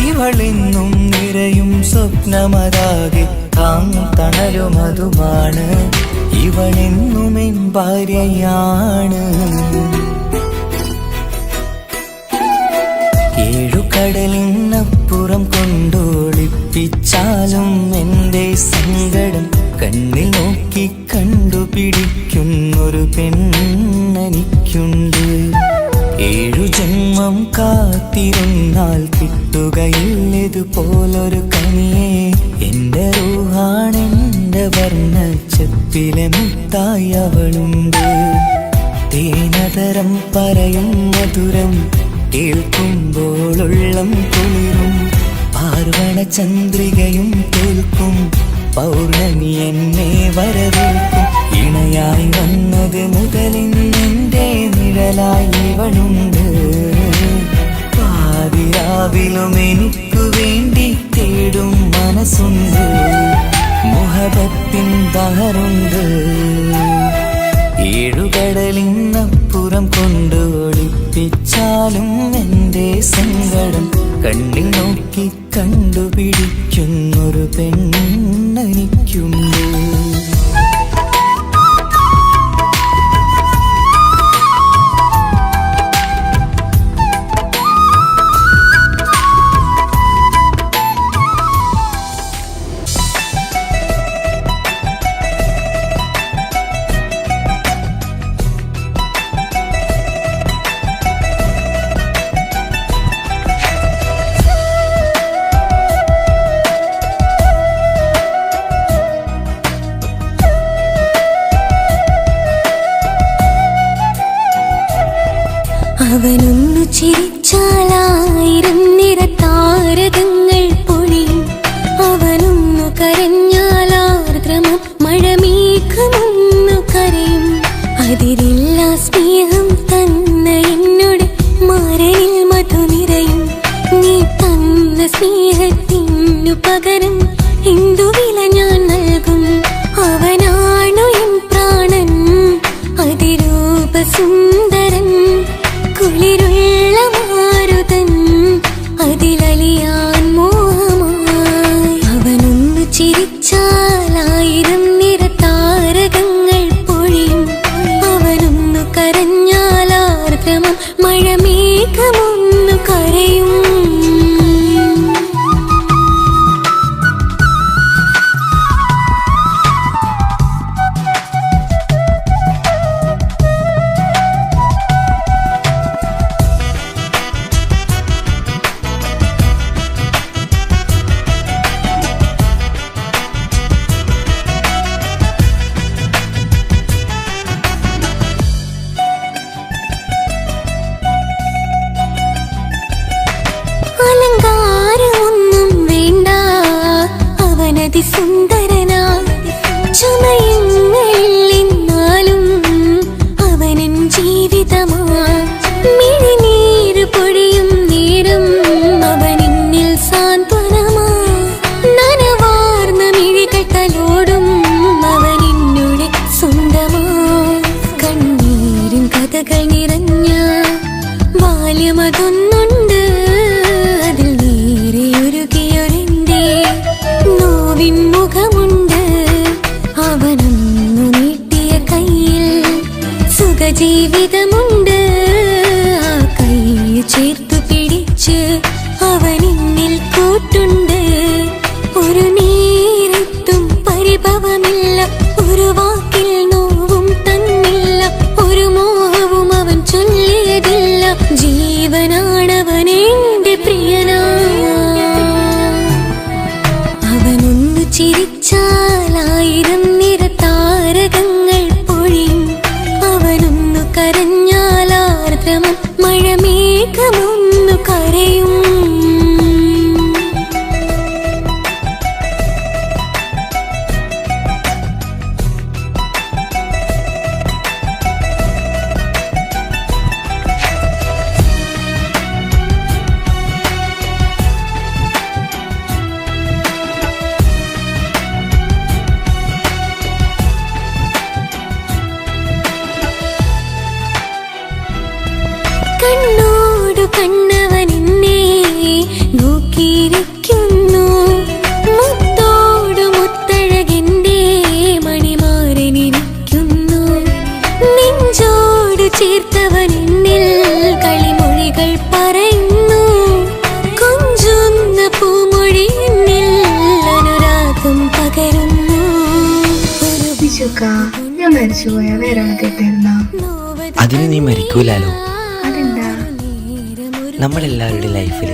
S2: ഇവളെന്നും നിറയും സ്വപ്നമതാകെ താങ്ങും തണലുമതുമാണ്. ഇവളെന്നും എൻ ഭാര്യയാണ്. ഏഴുകടലിനപ്പുറം കൊണ്ടോളിപ്പിച്ചാലും എൻ്റെ സങ്കടം കണ്ണിൽ നോക്കി കണ്ടുപിടിക്കുന്നൊരു പെണ്ണെനിക്കുണ്ട്. 7 ജന്മം കാത്തിരുന്നാൽ കിട്ടുകയില്ലതുപോലൊരു കനിയെ, എൻ്റെ റൂഹാണെൻ്റെ വർണ്ണച്ചപ്പിലെ മുത്തായി അവളുണ്ട്. തേനതരം പറയും മധുരം കേൾക്കുമ്പോളുള്ളം കുളിരും, പാർവണ ചന്ദ്രികയും തോൽക്കും പൗർണമി എന്നെ വരവേൽക്കും. ഇണയായി വന്നത് മുതലിന്നെൻ്റെ നിഴലായി ഇവളുണ്ട്, പാതിരാവിലും എനിക്കു വേണ്ടി തേടും മനസ്സുണ്ട്, മുഹബത്തിൻ ബഹറുണ്ട്. ഏഴുകടലിനപ്പുറം കൊണ്ട് ഒളിപ്പിച്ചാലും എൻ്റെ സങ്കടം കണ്ണിൽ നോക്കി കണ്ടുപിടിക്കുന്നൊരു പെണ്ണെനിക്കുണ്ട്.
S3: അവനൊന്നു ചിരിച്ചാലായിരം നിറതാരകങ്ങൾ പൊഴിയും. അവനൊന്നു കരഞ്ഞാലാർദ്രമം മഴമേഘമൊന്നു കരയും. അതിരില്ല സ്നേഹം തന്ന എന്നോട് മാരനിൽ മധു നിറയും. നീ തന്ന സ്നേഹത്തിനു പകരം എന്തു വില ഞാൻ നൽകും? അവനാണു എൻ പ്രാണൻ, അതിരൂപസുന്ദരൻ, കുളിരുള്ള മാരുതൻ, അതിലലിയാൻ മോഹമായി. അവനൊന്നു ചിരിച്ചാലായിരം നിറതാരകങ്ങൾ പൊഴിയും. അവനൊന്നു കരഞ്ഞാലാർദ്രമം മഴമേഘമൊന്നു കരയും. അലങ്കാരമൊന്നും വേണ്ട, അവനതി സുന്ദരനാ. ചമയങ്ങളിൽ എന്നാലും അവനൻ ജീവിതമാ. മിഴിനീര് പൊഴിയും നേരം അവനെന്നിൽ സാന്ത്വനമാ. നനവാർന്ന മിഴികൾ തലോടും അവനെന്നോട് സ്വന്തമാ. കണ്ണീരും കഥകൾ നിറഞ്ഞ ബാല്യമതൊന്നുണ്ട്, അതിൽ നേരെയൊരുകിയൊരെന്റെ നോവിൻ മുഖമുണ്ട്. അവനൊന്നു നീട്ടിയ കയ്യിൽ സുഖജീവിതമുണ്ട്. ആ കൈ ചേർത്തു പിടിച്ച് അവനെന്നിൽ കൂട്ടുണ്ട്. ഒരു നേരത്തും പരിഭവമില്ല, ഒരു വാക്കിൽ നോവും തന്നില്ല, ഒരു മോഹവും അവൻ ചൊല്ലിയതില്ല. ജീവനാണവനെന്റെ പ്രിയനാ. അവനൊന്നു ചിരിച്ചാലായിരം നിറതാരകങ്ങൾ പൊഴിയും. അവനൊന്നു കരഞ്ഞാലാർദ്രമം മഴമേഘമൊന്നു കരയും. കണ്ണോടു കണ്ണവൻ എന്നെ നോക്കിയിരിക്കുന്നു. മുത്തോടു മുത്തഴകെന്റെ മണിമാരനിരിക്കുന്നു. നെഞ്ചോടു ചേർത്തവൻ എന്നിൽ കളിമൊഴികൾ പറയുന്നു. കൊഞ്ചുന്ന പൂമൊഴി എന്നിൽ അനുരാഗം പകരുന്നു.
S4: ഞാൻ മരിച്ചുപോയ വേറെ കേട്ടിരുന്ന
S2: അതിന് നീ മരിക്കൂലാലോ.
S4: അതെന്താ?
S2: നമ്മളെല്ലാവരുടെ ലൈഫിൽ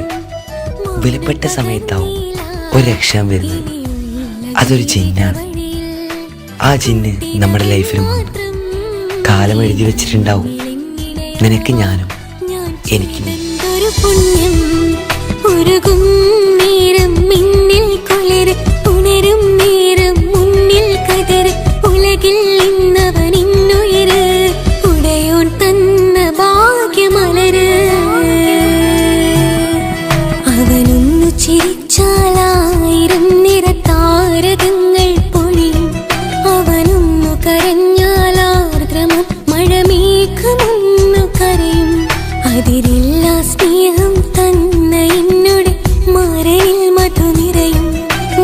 S2: വിലപ്പെട്ട സമയത്താവും ഒരു രക്ഷാൻ വരുന്നത്. അതൊരു ജിന്നാണ്. ആ ജിന്ന് നമ്മുടെ ലൈഫിലും കാലം എഴുതി വെച്ചിട്ടുണ്ടാവും. നിനക്ക് ഞാനും എനിക്ക് നീ.
S3: പുണ്യം ഉരുകും നേരം മിന്നിൽ കുളിര്, ഉണരും നേരം മുന്നിൽ കതിര്. ഉലകിൽ ഇന്നവൻ ഇന്നുയര്, ഉടയോൻ തന്ന ഭാഗ്യമലര്. അവനൊന്നു ചിരിച്ചാലായിരം നിറതാരകങ്ങൾ പൊഴിയും. അവനൊന്നു കരഞ്ഞാലാർദ്രമം മഴമേഘമൊന്നു കരയും. അതിരില്ല സ്നേഹം തന്ന എന്നോട് മാരനിൽ മധു നിറയും.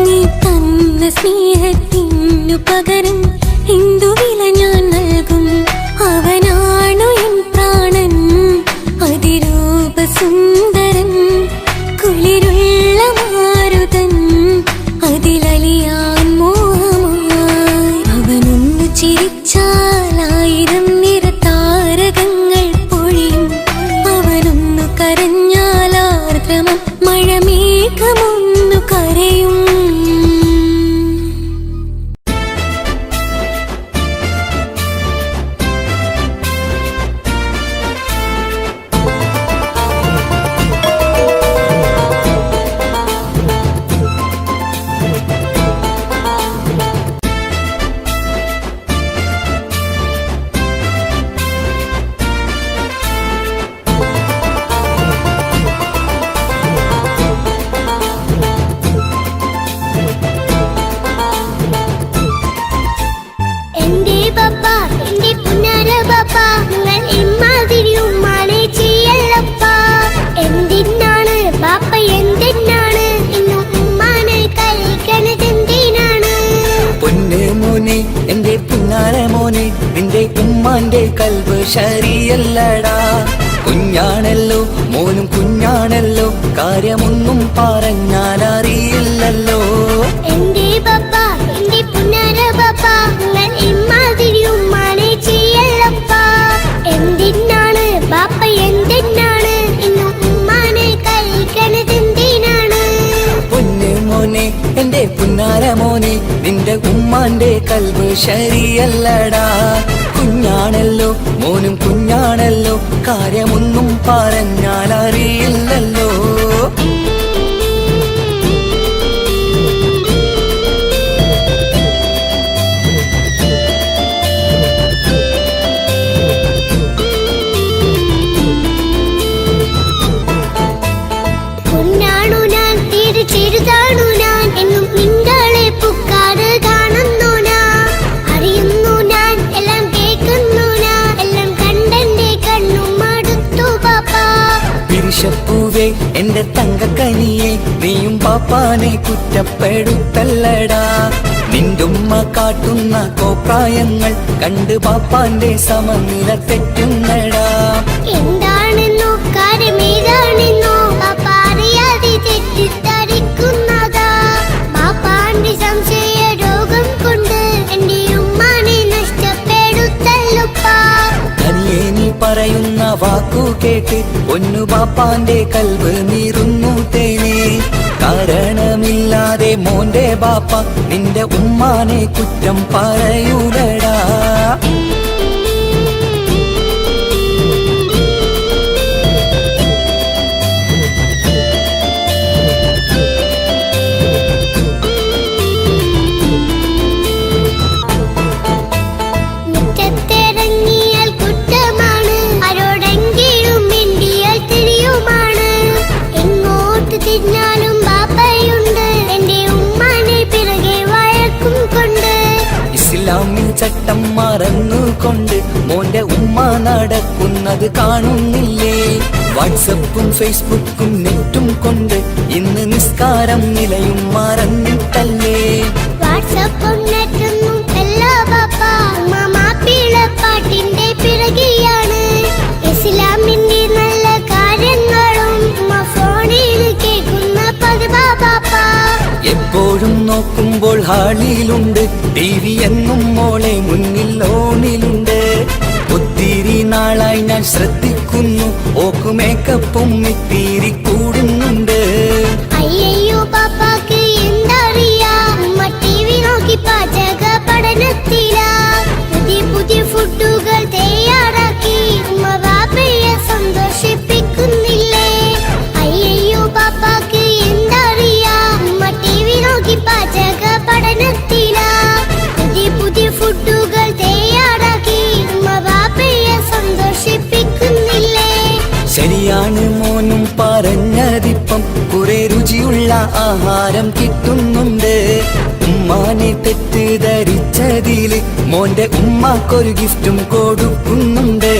S3: നീ തന്ന സ്നേഹത്തിനു പകരം എന്തു വില ഞാൻ നൽകും? അവനാണു എൻ പ്രാണൻ, അതിരൂപസുന്ദരൻ, കുളിരുള്ള മാരുതൻ, അതിലലിയാൻ മോഹമായി. അവനൊന്നു ചിരിച്ചാലായിരം നിറതാരകങ്ങൾ പൊഴിയും. അവനൊന്നു കരഞ്ഞാലാർദ്രമം മഴമേഘമൊന്നു കരയും.
S1: എന്റെ പപ്പ എന്റെ പുന്നാര പപ്പ നിങ്ങൾ ഇമ്മാതിരി ഉമ്മാനെ ചെയ്യല്ലപ്പ എന്തിനാണ് പാപ്പ എന്തിനാണ് ഇന്നും ഉമ്മാനെ കളിക്കണത് എന്തിനാണ്
S2: പൊന്നെ മോനെ എന്റെ പുന്നാര മോനെ നിന്റെ ഉമ്മാന്റെ കൽബ് ശരിയല്ലടാ കുഞ്ഞാണല്ലോ മോനും കുഞ്ഞാണല്ലോ കാര്യമൊന്നും പറഞ്ഞാൽ അറിയില്ലല്ലോ
S1: എന്റെ പപ്പ എന്റെ പുന്നാര പപ്പ നിങ്ങൾ ഇമ്മാതിരി ഉമ്മാനെ ചെയ്യല്ലപ്പ എന്തിനാണ് പാപ്പ എന്തിനാണ് ഇന്നും ഉമ്മാനെ കളിക്കണത് എന്തിനാണ്
S2: പൊന്നെ മോനെ എന്റെ പുന്നാര മോനെ നിന്റെ ഉമ്മാന്റെ കൽബ് ശരിയല്ലടാ കുഞ്ഞാണല്ലോ മോനും കുഞ്ഞാണല്ലോ കാര്യമൊന്നും പറഞ്ഞാൽ അറിയില്ലല്ലോ
S1: പൊന്നാണു ഞാൻ തിരിച്ചെഴുതാണു ഞാൻ എന്നും നിങ്ങളെ പുക്കാറ് കാണുന്നു ഞാൻ അറിയുന്നു ഞാൻ എല്ലാം കേൾക്കുന്നു ഞാൻ എല്ലാം കണ്ടെന്റെ കണ്ണും മടുത്തു പാപ്പ
S2: പിരിശപ്പൂവേ എന്റെ തങ്കക്കനിയെ നീയും പാപ്പാനെ കുറ്റപ്പെടുത്തല്ലടാ നിന്റുമ്മ കാട്ടുന്ന കോപ്രായങ്ങൾ കണ്ട് പാപ്പാന്റെ സമനില തെറ്റുന്നടാ
S1: എന്താണെന്നോ കാര്യമേതാണെന്നോ പാപ്പ അറിയാതെ തെറ്റിദ്ധരിക്കുന്നതാ പാപ്പാന്റെ സംശയ രോഗം കൊണ്ട് എന്റെ ഉമ്മാനെ നഷ്ടപ്പെടുത്തല്ലുപ്പാ
S2: കനിയെ നീ പറയുന്ന വാക്കു കേട്ട് പൊന്നു പാപ്പാന്റെ കൽവ് നീറുന്നു തേനെ കാരണമില്ലാതെ മോന്റെ ബാപ്പ നിന്റെ ഉമ്മാനെ കുറ്റം പറയൂലടാ
S1: മുറ്റത്തിറങ്ങിയാൽ കുറ്റമാണ് ആരോടെങ്കിലും മിണ്ടിയാൽ തിരിയുമാണ് എങ്ങോട്ട് തിരിഞ്ഞാലും ബാപ്പയുണ്ട് എന്റെ ഉമ്മാനെ പിറകെ വഴക്കും കൊണ്ട്
S2: ഇസ്ലാമിൽ ചട്ടം മറന്നുകൊണ്ട് മോന്റെ ഉമ്മ നടക്കുന്നത് കാണുന്നില്ലേ വാട്സപ്പും ഫേസ്ബുക്കും നെറ്റും കൊണ്ട് ഇന്ന് നിസ്കാരം നിലയും മറന്നിട്ടല്ലേ
S1: വാട്സപ്പും നെറ്റൊന്നും അല്ല ബാപ്പ ഉമ്മ മാപ്പിളപ്പാട്ടിന്റെ പിറകെയാണ് ഇസ്ലാമിന്റെ നല്ല കാര്യങ്ങളും ഉമ്മ ഫോണിൽ കേൾക്കുന്ന പതിവാ ബാപ്പ
S2: എപ്പോഴും നോക്കുമ്പോൾ ഹാളിയിലുണ്ട് TV എന്നും മോളെ മുന്നിൽ ഓണിലുണ്ട് ഒത്തിരി നാളായി ഞാൻ ശ്രദ്ധിക്കുന്നു ഓക്ക് മേക്കപ്പും ഇത്തിരി കൂടുന്നുണ്ട്
S1: അയ്യോ പാപ്പാക്ക് എന്തറിയാ ഉമ്മ TV നോക്കി പാചക പഠനത്തിലാ പുതിയ പുതിയ ഫുഡുകൾ തയ്യാറാക്കി ഉമ്മ ബാപ്പയെ സന്തോഷിപ്പിക്കുന്നില്ലേ അയ്യോ പാപ്പാക്ക് എന്തറിയാ ഉമ്മ TV നോക്കി പാചക പഠനത്തിലാ പുതിയ പുതിയ ഫുഡുകൾ തയ്യാറാക്കി ഉമ്മ ബാപ്പയെ സന്തോഷിപ്പിക്കുന്നില്ലേ
S2: ശരിയാണ് മോനും പറഞ്ഞതിപ്പം കുറെ രുചിയുള്ള ആഹാരം കിട്ടുന്നുണ്ട് ഉമ്മാനെ തെറ്റിദ്ധരിച്ചതില് മോന്റെ ഉമ്മാക്കൊരു ഗിഫ്റ്റും കൊടുക്കുന്നുണ്ട്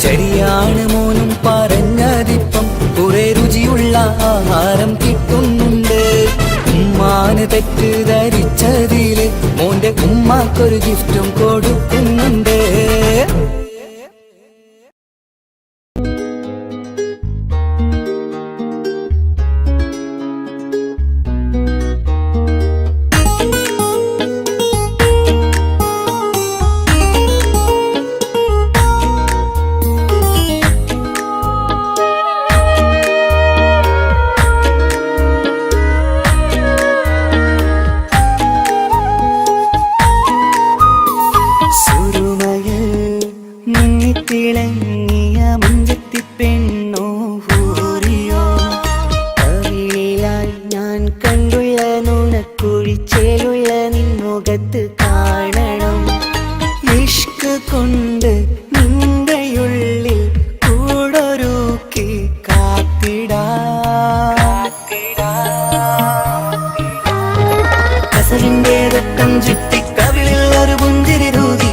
S2: ശരിയാണ് മോനും പറഞ്ഞതിപ്പം കുറെ രുചിയുള്ള ആഹാരം കിട്ടുന്നുണ്ട് ഉമ്മാന് തെറ്റിദ്ധരിച്ചതില് മോന്റെ ഉമ്മാക്കൊരു ഗിഫ്റ്റും കൊടുക്കുന്നുണ്ട് തിളങ്ങിയ മുഞ്ചത്തി പെണ്ണോ ഹൂറിയോ കവിളിലായി ഞാൻ കണ്ടുള്ള നുണക്കുഴിച്ചേലുള്ള നിൻമുഖത്ത് കാണണം ഇഷ്ക് കൊണ്ട് നിന്റെയുള്ളിൽ കൂടൊരുക്കി കാത്തിടാ കസലിന്റെ രക്തം ചുറ്റി കവിളിൽ ഒരു പുഞ്ചിരി തൂകി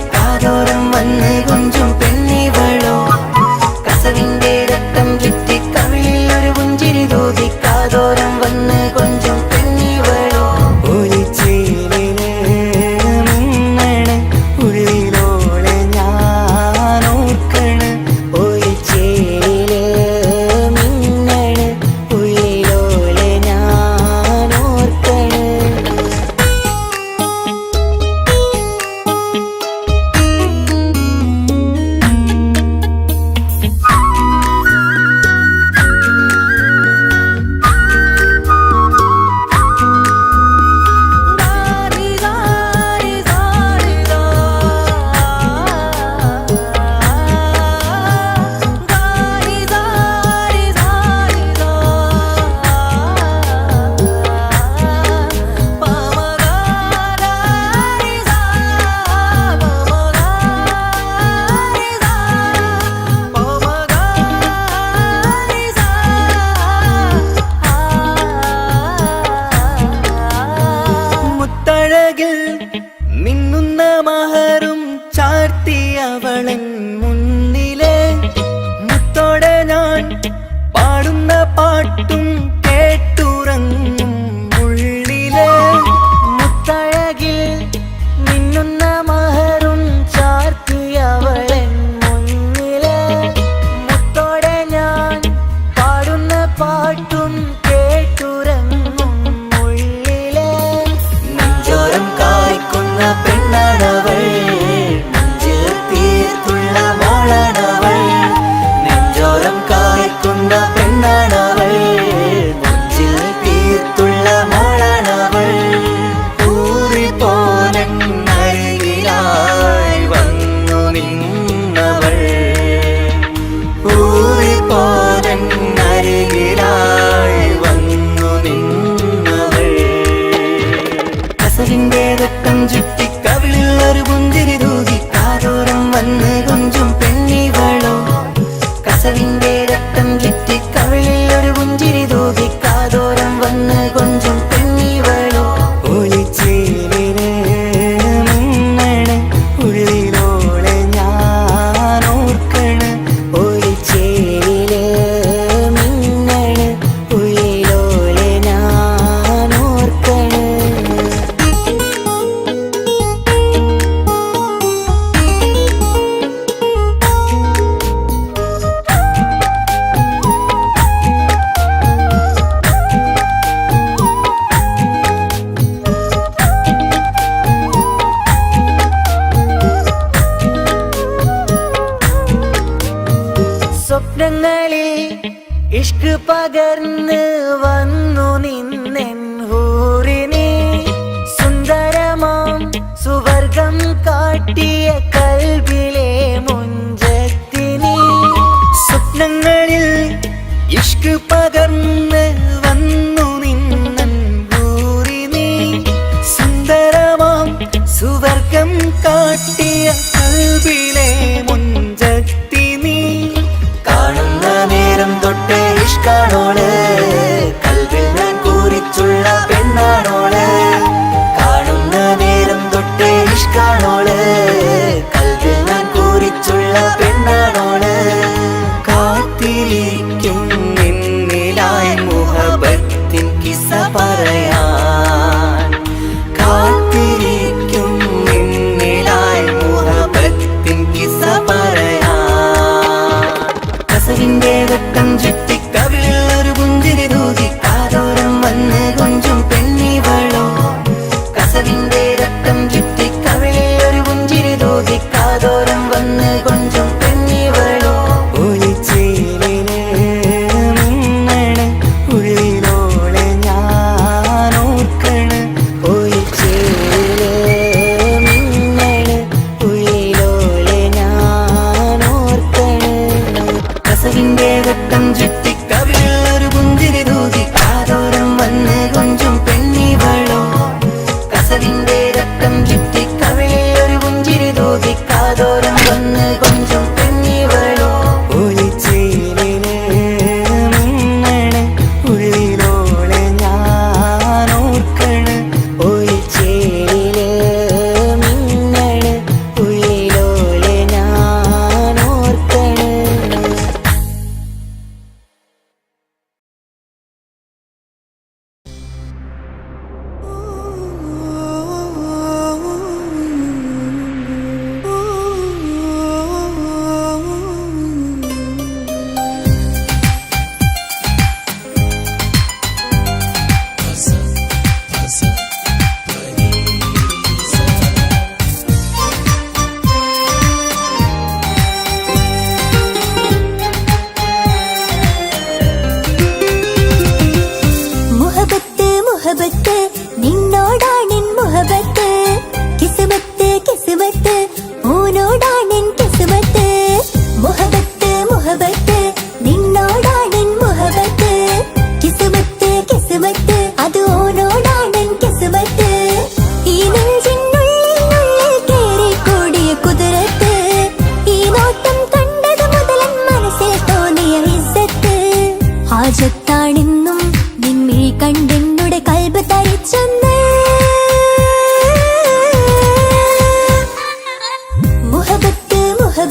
S2: അവളൻ മുന്നിലെ മുത്തോടെ ഞാൻ പാടുന്ന പാട്ടും കേട്ടുറങ്ങും ഉള്ളിലെ മുത്തഴകിൽ മിന്നുന്ന മഹറും ചാർത്തി അവളൻ മുന്നിലെ മുത്തോടെ ഞാൻ പാടുന്ന പാട്ടും കേട്ടുറങ്ങും ഉള്ളിലെ നെഞ്ചോരം കായ്ക്കുന്ന പെണ്ണാണവൾ നെഞ്ചിൽ തീർത്തുള്ള മോളാണവൾ നെഞ്ചോരം കായ്ക്കുന്ന പെണ്ണാണവൾ നെഞ്ചിൽ തീർത്തുള്ള മോളാണവൾ ഊറിപ്പോനരികിലായി വന്നു നിന്നവൾ ഊറിപ്പോനരികിലായി വന്നു നിന്നവൾ കസവിന്റെ രക്തം ചുറ്റി കവിളിൽ ഒരു പുഞ്ചിരി തൂകി കാതോരം വന്ന് കൊഞ്ചും പെണ്ണിവളോ കസവിന്റെ രക്തം ചുറ്റി കവിളിൽ ഒരു പുഞ്ചിരി തൂകി കാതോരം വന്ന് കൊഞ്ചും പെണ്ണിവളോ ഒളിച്ചേലിന് മിന്നണ് ഉള്ളിലോളെ ഞാൻ ഓർക്കണ് ഒളിച്ചേലില് മിന്നണ് ഉള്ളിലോളെ ഞാൻ ഓർക്കണ് സ്വപ്നങ്ങളിൽ ഇഷ്ക് പകർന്ന് വന്നു നിന്നെൻ ഹൂറിനെ സുന്ദരമാം സുവർഗം കാട്ടിയ കൽബിലെ മുഞ്ചത്തിനെ സ്വപ്നങ്ങളിൽ ഇഷ്ക് പകർന്ന് വന്നു നിന്നെൻ ഹൂറിനെ സുന്ദരമാം സുവർഗം കാട്ടിയ കൽബിലെ മുഞ്ചത്തിനെ കാണുന്ന നേരം തൊട്ടേ ഇഷ്കാണോള്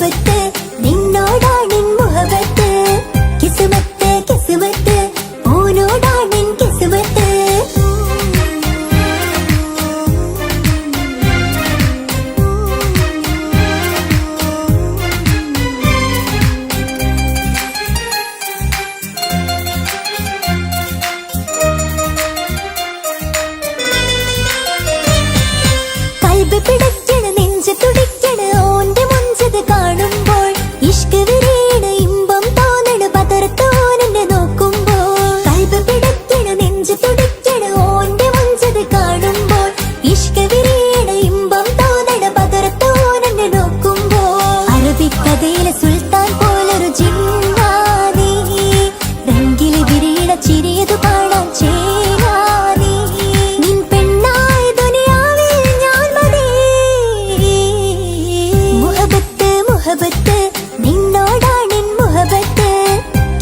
S5: മുഹബത്ത് നിന്നോടാണെൻ മുഹബത്ത് കിസ്മത്ത് കിസ്മത്ത് ഓനോടാണെൻ കിസ്മത്ത് കൽബ് പിടയ്ക്കണ നെഞ്ച് തുടിക്കണ ഓന്റെ മുഞ്ചത് കാണുമ്പോൾ ഇഷ്ക് വിരീണ ഇമ്പം തോന്നണ പതർത്തോനെ നോക്കുമ്പോൾ കൽബ് പിടയ്ക്കണ നെഞ്ച് തുടിക്കണ ഓന്റെ മുഞ്ചത് കാണുമ്പോൾ ഇഷ്ക് വിരീണ ഇമ്പം തോന്നണ പതർത്തോനെ നോക്കുമ്പോൾ അറബിക്കഥയിലെ സുൽത്താൻ പോലൊരു ജിന്നാനി രംഗിലെ വിരീണ ചിരിയതു കാണാൻ ചേരാനി നിൻ പെണ്ണായി ദുനിയാവിൽ ഞാൻ മതി മുഹബത്ത് മുഹബത്ത് നിന്നോടാണെൻ മുഹബത്ത്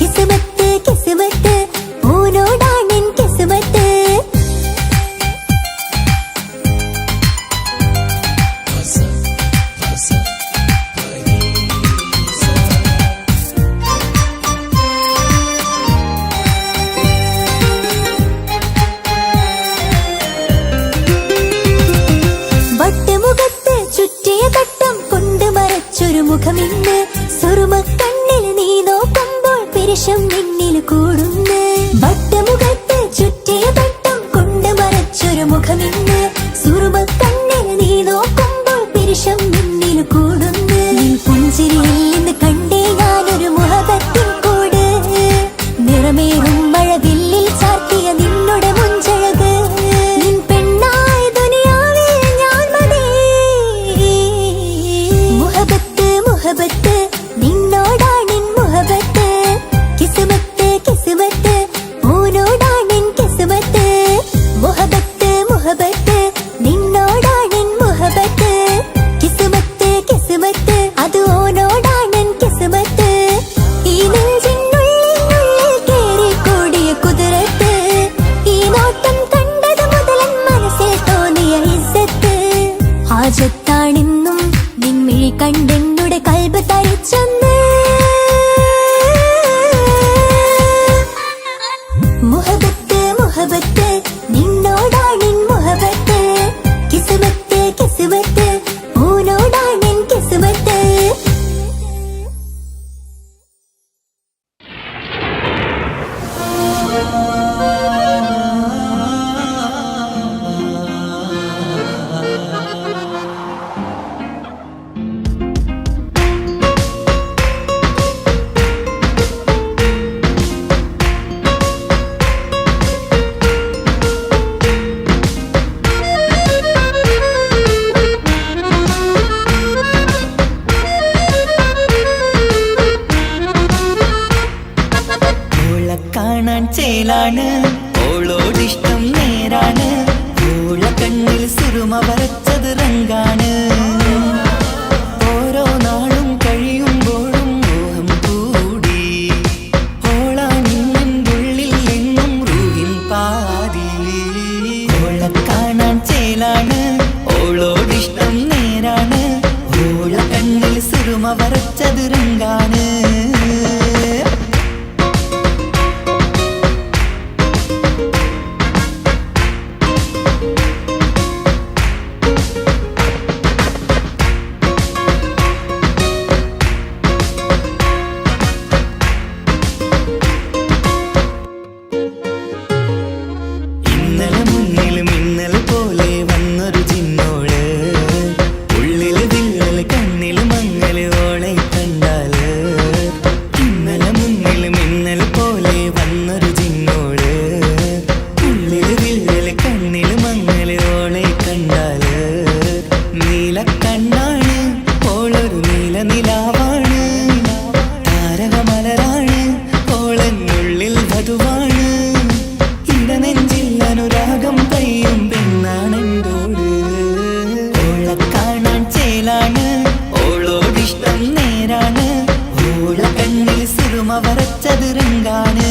S5: കിസ്മത്ത് കിസ്മത്ത് ഓനോടാണെൻ കിസ്മത്ത് വട്ടമുഖത്ത് ചുറ്റിയ തട്ടം കൊണ്ട് മറച്ചൊരു മുഖമിന്ന് സുറുമക്കണ്ണിൽ നീ നോക്കുമ്പോൾ പിരിശം നിന്നിൽ കൂടുന്നു വട്ടമുഖത്ത് ചുറ്റിയ തട്ടം കൊണ്ട് മറച്ചൊരു മുഖമിന്ന് സുറുമക്കണ്ണിൽ നീ നോക്കുമ്പോൾ പിരിശം നിന്നിൽ കൂടുന്നു നിൻ പുഞ്ചിരിയിൽ നിന്ന് കണ്ടേ ഞാനൊരു മുഹബത്തിൻ കൂട് നിറമേറും മഴവില്ലിൽ ചാർത്തിയ നിന്നുടെ മുഞ്ചഴക് നിൻ പെണ്ണായി ദുനിയാവിൽ ഞാൻ മതി മുഹബത്ത് മുഹബത്ത് നിന്നോടാണെൻ മുഹബത്ത് കിസ്മത്ത് കിസ്മത്ത് ഓനോടാണെൻ കിസ്മത്ത് മുഹബത്ത് മുഹബത്ത് നിന്നോടാണെൻ മുഹബത്ത് കിസ്മത്ത് കിസ്മത്ത് അത് ഓനോടാണെൻ കിസ്മത്ത് ഈ നെഞ്ചിനുള്ളിൽ കേറിക്കൂടിയ കുതിരത്ത് ഈ നോട്ടം കണ്ടത് മുതലൻ മനസ്സിൽ തോന്നിയ ഇസ്സത്ത് ഹാജത്താണെന്നും നിൻമിഴി കണ്ടെന്നുടെ കൽബ് തരിച്ചെന്ന് മുഹബത്ത് മുഹബത്ത് നിന്നോടാണെൻ മുഹബത്ത് കിസ്മത്ത് കിസ്മത്ത് ഓനോടാണെൻ കിസ്മത്ത്
S2: ഓളെ കാണാൻ ചേലാണ് ഓളോടിഷ്ടം നേരാണ് ഓള കണ്ണിൽ സുറുമ വരച്ചത് റങ്കാണ് ഓരോ നാളും കഴിയുമ്പോഴും മോഹം കൂടി ഓളാണിന്നുള്ളിൽ എന്നും റൂഹിൻ പാതി ഓളെ കാണാൻ ചേലാണ് ഓളോടിഷ്ടം നേരാണ് ഓള കണ്ണിൽ സുറുമ വരച്ചത് റങ്കാണ് ഇന്നലെ മുന്നിൽ മിന്നൽ പോലെ വന്നൊരു ചിന്നോള് ഉള്ളിൽ വിള്ളൽ കണ്ണിൽ മങ്ങൽ ഓളെ കണ്ടാല് ഇന്നലെ മുന്നിൽ മിന്നൽ പോലെ വന്നൊരു ചിന്നോള് ഉള്ളിൽ വിള്ളൽ കണ്ണിൽ മങ്ങൽ ഓളെ കണ്ടാല് നീല കണ്ണാണ് ഓളൊരു നീല നിലാവാണ് താരകമലരാണ് ഓളെന്നുള്ളിൽ വധുവാണ് നെഞ്ചിൽ അനുരാഗം പെയ്യും പെണ്ണാണെന്തോട് ഓളെ കാണാൻ ചേലാണ് ഓളോടിഷ്ടം നേരാണ് ഓള കണ്ണിൽ സുറുമ വരച്ചത് റങ്കാണ്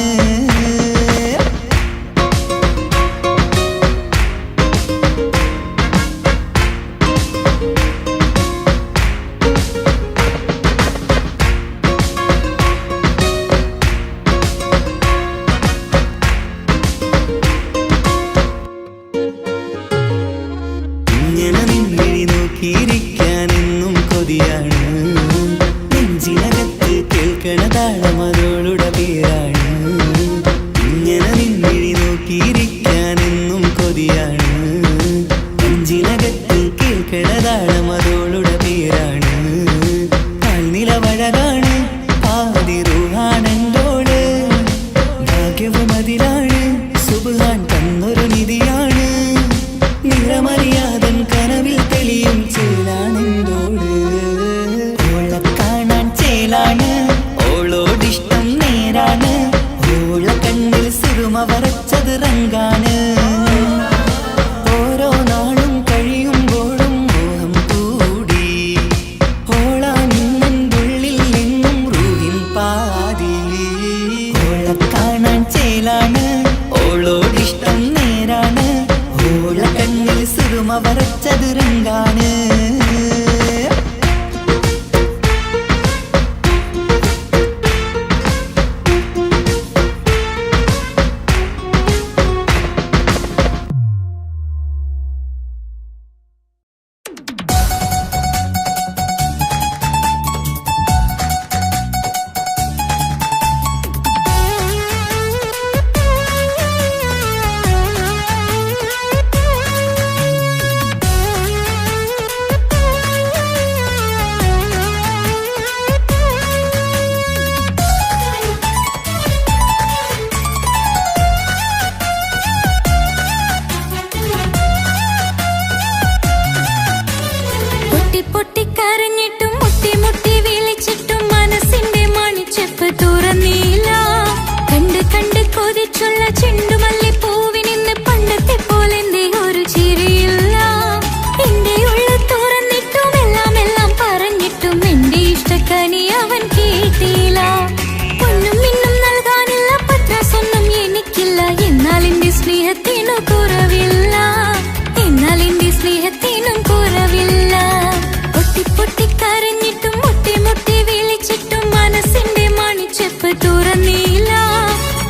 S3: പൊട്ടിക്കരഞ്ഞിട്ടും മുട്ടി മുട്ടി വിളിച്ചിട്ടും മനസ്സിന്റെ മണിച്ചെപ്പ് തുറന്നില്ല.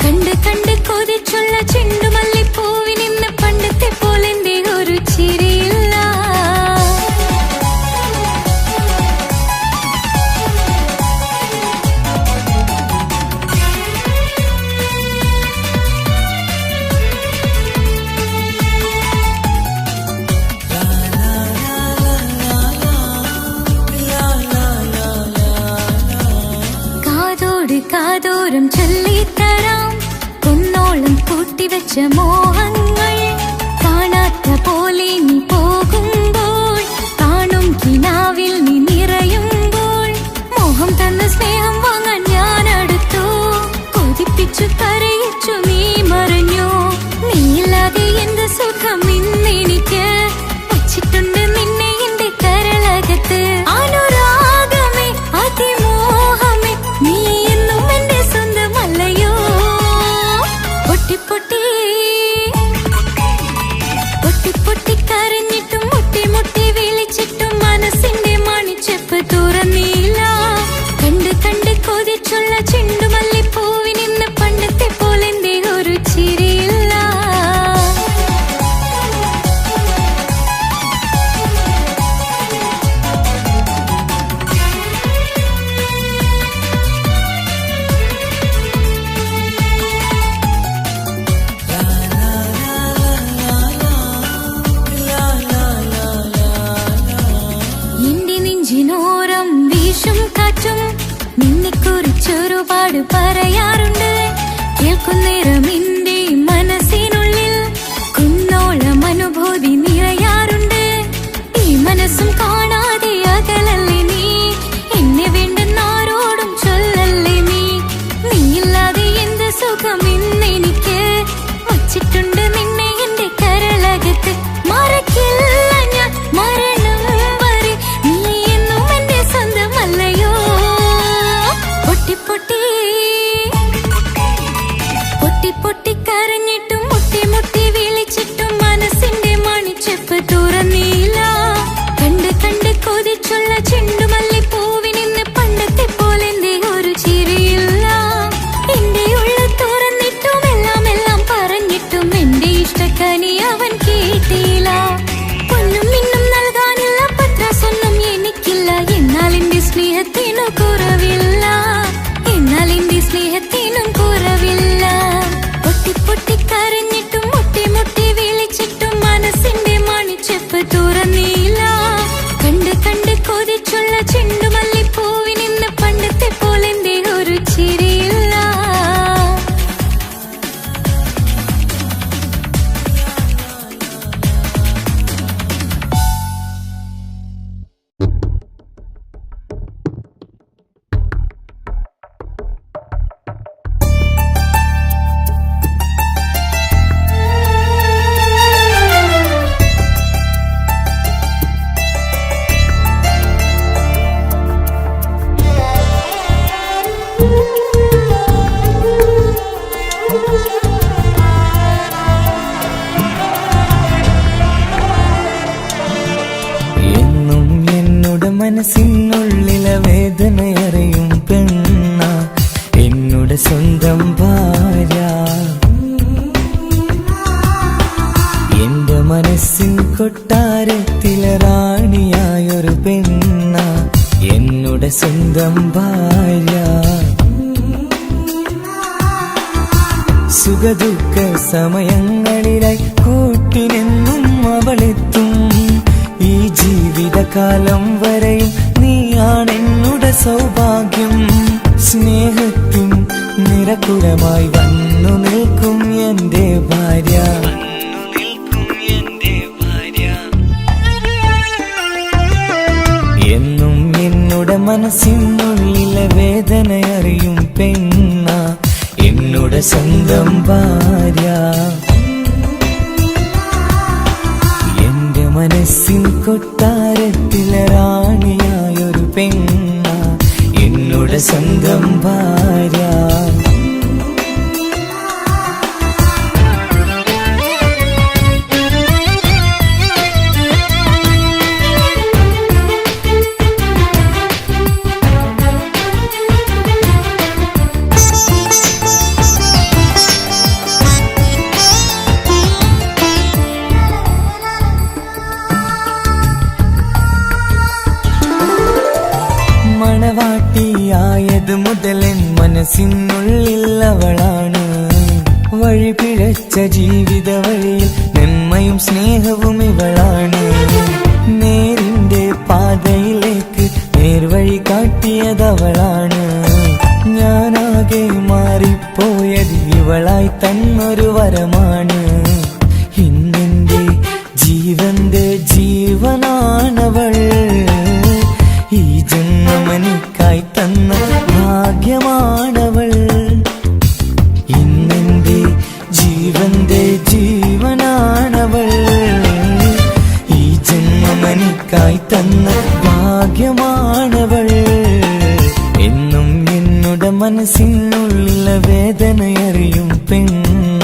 S3: കണ്ട് കണ്ട് കൊതിച്ചുള്ള ചെണ്ടുമല്ലിപ്പൂവിനിന്ന് പണ്ടത്തെ പോലെന്റെ ഒരു ചിരിയില്ല. കാതോരം ചൊല്ലിത്തരാം കുന്നോളം കൂട്ടിവെച്ച മോഹങ്ങൾ. കാണാത്ത പോലെ നീ പോകുമ്പോൾ കാണും കിനാവിൽ നീ നിറയുമ്പോൾ മോഹം തന്ന സ്നേഹം വാങ്ങാൻ ഞാൻ അടുത്തു. കൊതിപ്പിച്ചു കരയിച്ചു നീ മറഞ്ഞു. നീയില്ലാതെ എന്ത് സുഖം ഇന്നെനിക്ക്. വച്ചിട്ടുണ്ട് നിന്നെ എന്റെ കരളകത്ത്. അനുരാഗമേ അതിമോഹമേ നീ എന്നും എന്റെ സ്വന്തമല്ലയോ. പൊട്ടി പൊട്ടി പൊട്ടി പൊട്ടി കരഞ്ഞിട്ടും മുട്ടി മുട്ടി വിളിച്ചിട്ടും മനസ്സിന്റെ മണിച്ചെപ്പ് തുറന്നില്ല. കണ്ട് കണ്ട് കൊതിച്ചുള്ള ചെണ്ടുമല്ലിപ്പൂവിനിന്ന് പണ്ടത്തെ പോലെന്റെ ഒരു ചിരിയില്ല. എന്റെ നെഞ്ചിനോരം വീശും കാറ്റും നിന്നെക്കുറിച്ചൊരുപാട് പറയാറുണ്ട്. കേൾക്കുന്നേരം എന്റെ മനസ്സിനുള്ളിൽ കുന്നോളം അനുഭൂതി നിറയാറുണ്ട്. ഈ മനസ്സും കാണാതെ അകലല്ലേ നീ. എന്നെ വേണ്ടെന്നാരോടും ചൊല്ലല്ലേ നീ. നീയില്ലാതെ എന്ത് സുഖം ഇന്നെനിക്ക്. വച്ചിട്ടുണ്ട് നിന്നെ എന്റെ കരളകത്ത്. മറക്കില്ല ഞാൻ മരണം വരെ നീ എന്നും എന്റെ സ്വന്തമല്ലയോ. പൊട്ടി പൊട്ടി പൊട്ടി പൊട്ടി കരഞ്ഞിട്ടും മുട്ടി മുട്ടി വിളിച്ചിട്ടും മനസ്സിന്റെ മണിച്ചെപ്പ് തുറന്നില്ല. കണ്ട് കണ്ട് കൊതിച്ചുള്ള ചെണ്ടുമല്ലിപ്പൂവിനിന്ന് പണ്ടത്തെ പോലെന്റെ ഒരു ചിരിയില്ല. എന്റെ ഉള്ളിൽ തുറന്നിട്ടും എല്ലാം എല്ലാം പറഞ്ഞിട്ടും എന്റെ ഇഷ്ടക്കനി അവൻ കേട്ടില്ല. പൊന്നും മിന്നും നൽകാനില്ല പത്രാസൊന്നും എനിക്കില്ല. എന്നാൽ എന്റെ സ്നേഹത്തിനു കുറവില്ല. എന്നാൽ എന്റെ സ്നേഹത്തിനും കുറവില്ല. പൊട്ടി പൊട്ടി കരഞ്ഞിട്ടും മുട്ടി മുട്ടി വിളിച്ചിട്ടും മനസ്സിന്റെ മണിച്ചെപ്പ് തുറന്നില്ല. കണ്ട് കണ്ട് കൊതിച്ചുള്ള ചെണ്ടുമല്ലിപ്പൂവിനിന്ന് പണ്ടത്തെ പോലെന്റെ ഒരു ചിരിയില്ല.
S2: എന്നും എന്നോട് മനസ്സിനുള്ളിലെ വേദനയറിയും പെണ്ണ എന്നോട് സ്വന്തം ഭാര്യ. എന്റെ മനസ്സിൻ കൊട്ടാരത്തിലെ റാണിയായൊരു പെണ്ണ എന്നോട് സ്വന്തം ഭാര്യ. സുഖദുഃഖ സമയങ്ങളിലായി കൂട്ടിനെന്നും അവളെത്തും. ഈ ജീവിതകാലം വരെയും നീയാണെന്നുടെ സൗഭാഗ്യം. സ്നേഹത്തിൻ നിറകുടമായി വന്നു നിൽക്കും എന്റെ ഭാര്യ. എന്നും എന്നോട് മനസ്സിനുള്ളിലെ വേദനയറിയും പെണ്ണ എന്നോട് സ്വന്തം ഭാര്യ. എന്റെ മനസ്സിൻ കൊട്ടാരത്തിലെ റാണിയായൊരു പെണ്ണ എന്നോട് സ്വന്തം ഭാര്യ. കണ്ടതു മുതലൻ മനസ്സിനുള്ളിൽ അവളാണ്. വഴി പിഴച്ച ജീവിത വഴിയിൽ നന്മയും സ്നേഹവും ഇവളാണ്. നേരിന്റെ പാതയിലേക്ക് നേർവഴി കാട്ടിയതവളാണ്. ഞാനാകെ മാറിപ്പോയത് ഇവളായി തന്നൊരു വരമാണ്. ഇന്നെന്റെ ജീവന്റെ ജീവനാണവൾ. ഈ ജന്മമെനിക്കായി തന്ന ഭാഗ്യമാണവൾ. ഇന്നെന്റെ ജീവന്റെ ജീവനാണവൾ. ഈ ജന്മമെനിക്കായി തന്ന ഭാഗ്യമാണവൾ. എന്നും എന്നുടെ മനസ്സിനുള്ളിലെ വേദനയറിയും പെണ്ണ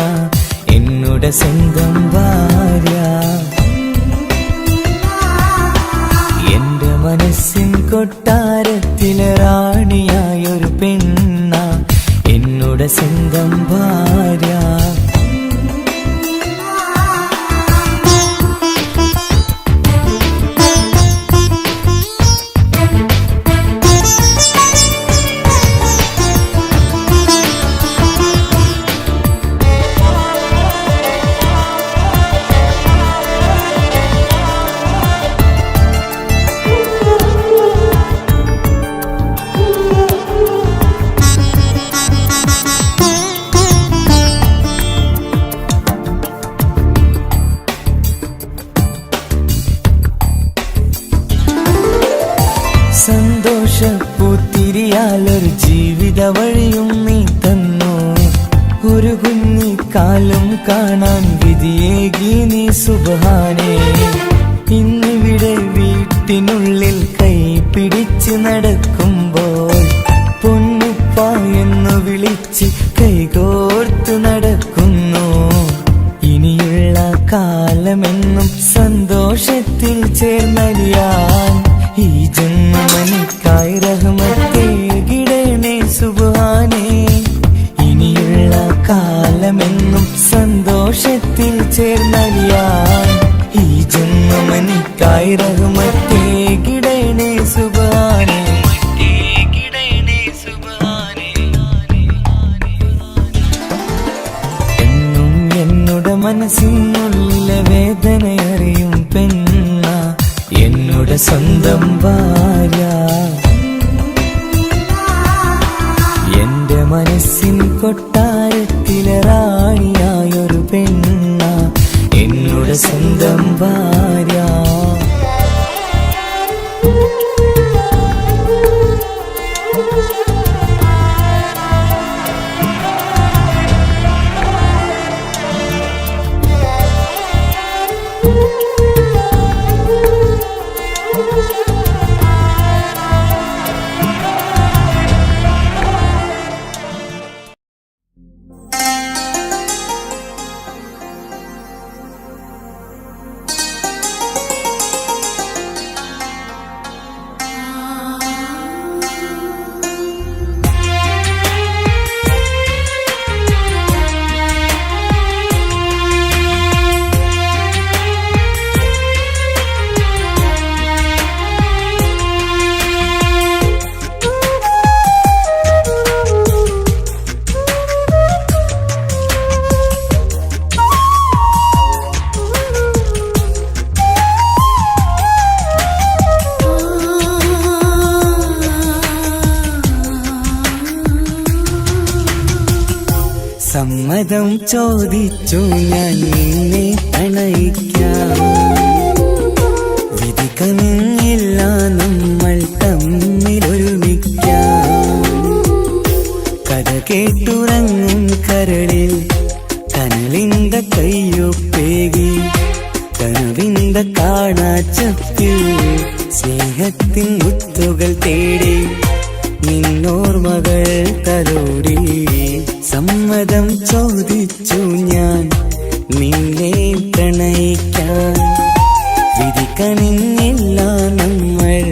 S2: എന്നുടെ സ്വന്തം ഭാര്യ. എന്റെ മനസ്സിൻ കൊട്ടാരത്തിലെ റാണിയായൊരു പെണ്ണ എന്നുടെ സ്വന്തം ഭാര്യ. സന്തോഷപ്പൂത്തിരിയാലൊരു ജീവിത വഴിയും നീ തന്നു. ഒരു കുഞ്ഞിക്കാലം കാണാൻ വിധിയേകി നീ സുബ്ഹാനേ. ഇന്നിവിടെ വീട്ടിനുള്ളിൽ കൈ പിടിച്ച് നടക്കുമ്പോൾ പൊന്നുപ്പ എന്ന് വിളിച്ച് കൈകോർത്ത് നടക്കുന്നു. ഇനിയുള്ള കാലമെന്നും സന്തോഷത്തിൽ ചേർന്നലിയാൻ ഈ ജന്മമെനിക്കായി റഹ്മത്തേകിടണേ സുബ്ഹാനേ. ഇനിയുള്ള കാലമെന്നും സന്തോഷത്തിൽ ചേർന്നലിയാൻ ഈ ജന്മമെനിക്കായി റഹ്മത്തേകിടണേ സുബ്ഹാനേ. എന്നും എന്നുടെ മനസ്സിനുള്ളിലെ വേദനയറിയും പെണ്ണ എന്നുടെ സ്വന്തം ഭാര്യ. എന്റെ മനസ്സിൻ കൊട്ടാരത്തിലെ റാണിയായൊരു പെണ്ണ എന്നുടെ സ്വന്തം ഭാര്യ. സമ്മതം ചോദിച്ചു ഞാൻ നിന്നെ പ്രണയിക്കാം. വിധി കനിഞ്ഞില്ല നമ്മൾ തമ്മിലൊരുമിക്കാം. കഥ കേട്ടുറങ്ങും കരളിൽ കനലിന്റെ കയ്യൊപ്പേകി. കനവിന്റെ കാണാച്ചപ്പിൽ സ്നേഹത്തിൻ മുത്തുകൾ തേടി നിന്നോർമകൾ തലോടി. സമ്മതം ചോദിച്ചു ഞാൻ നിന്നെ പ്രണയിക്കാൻ. വിധി കനിഞ്ഞില്ല നമ്മൾ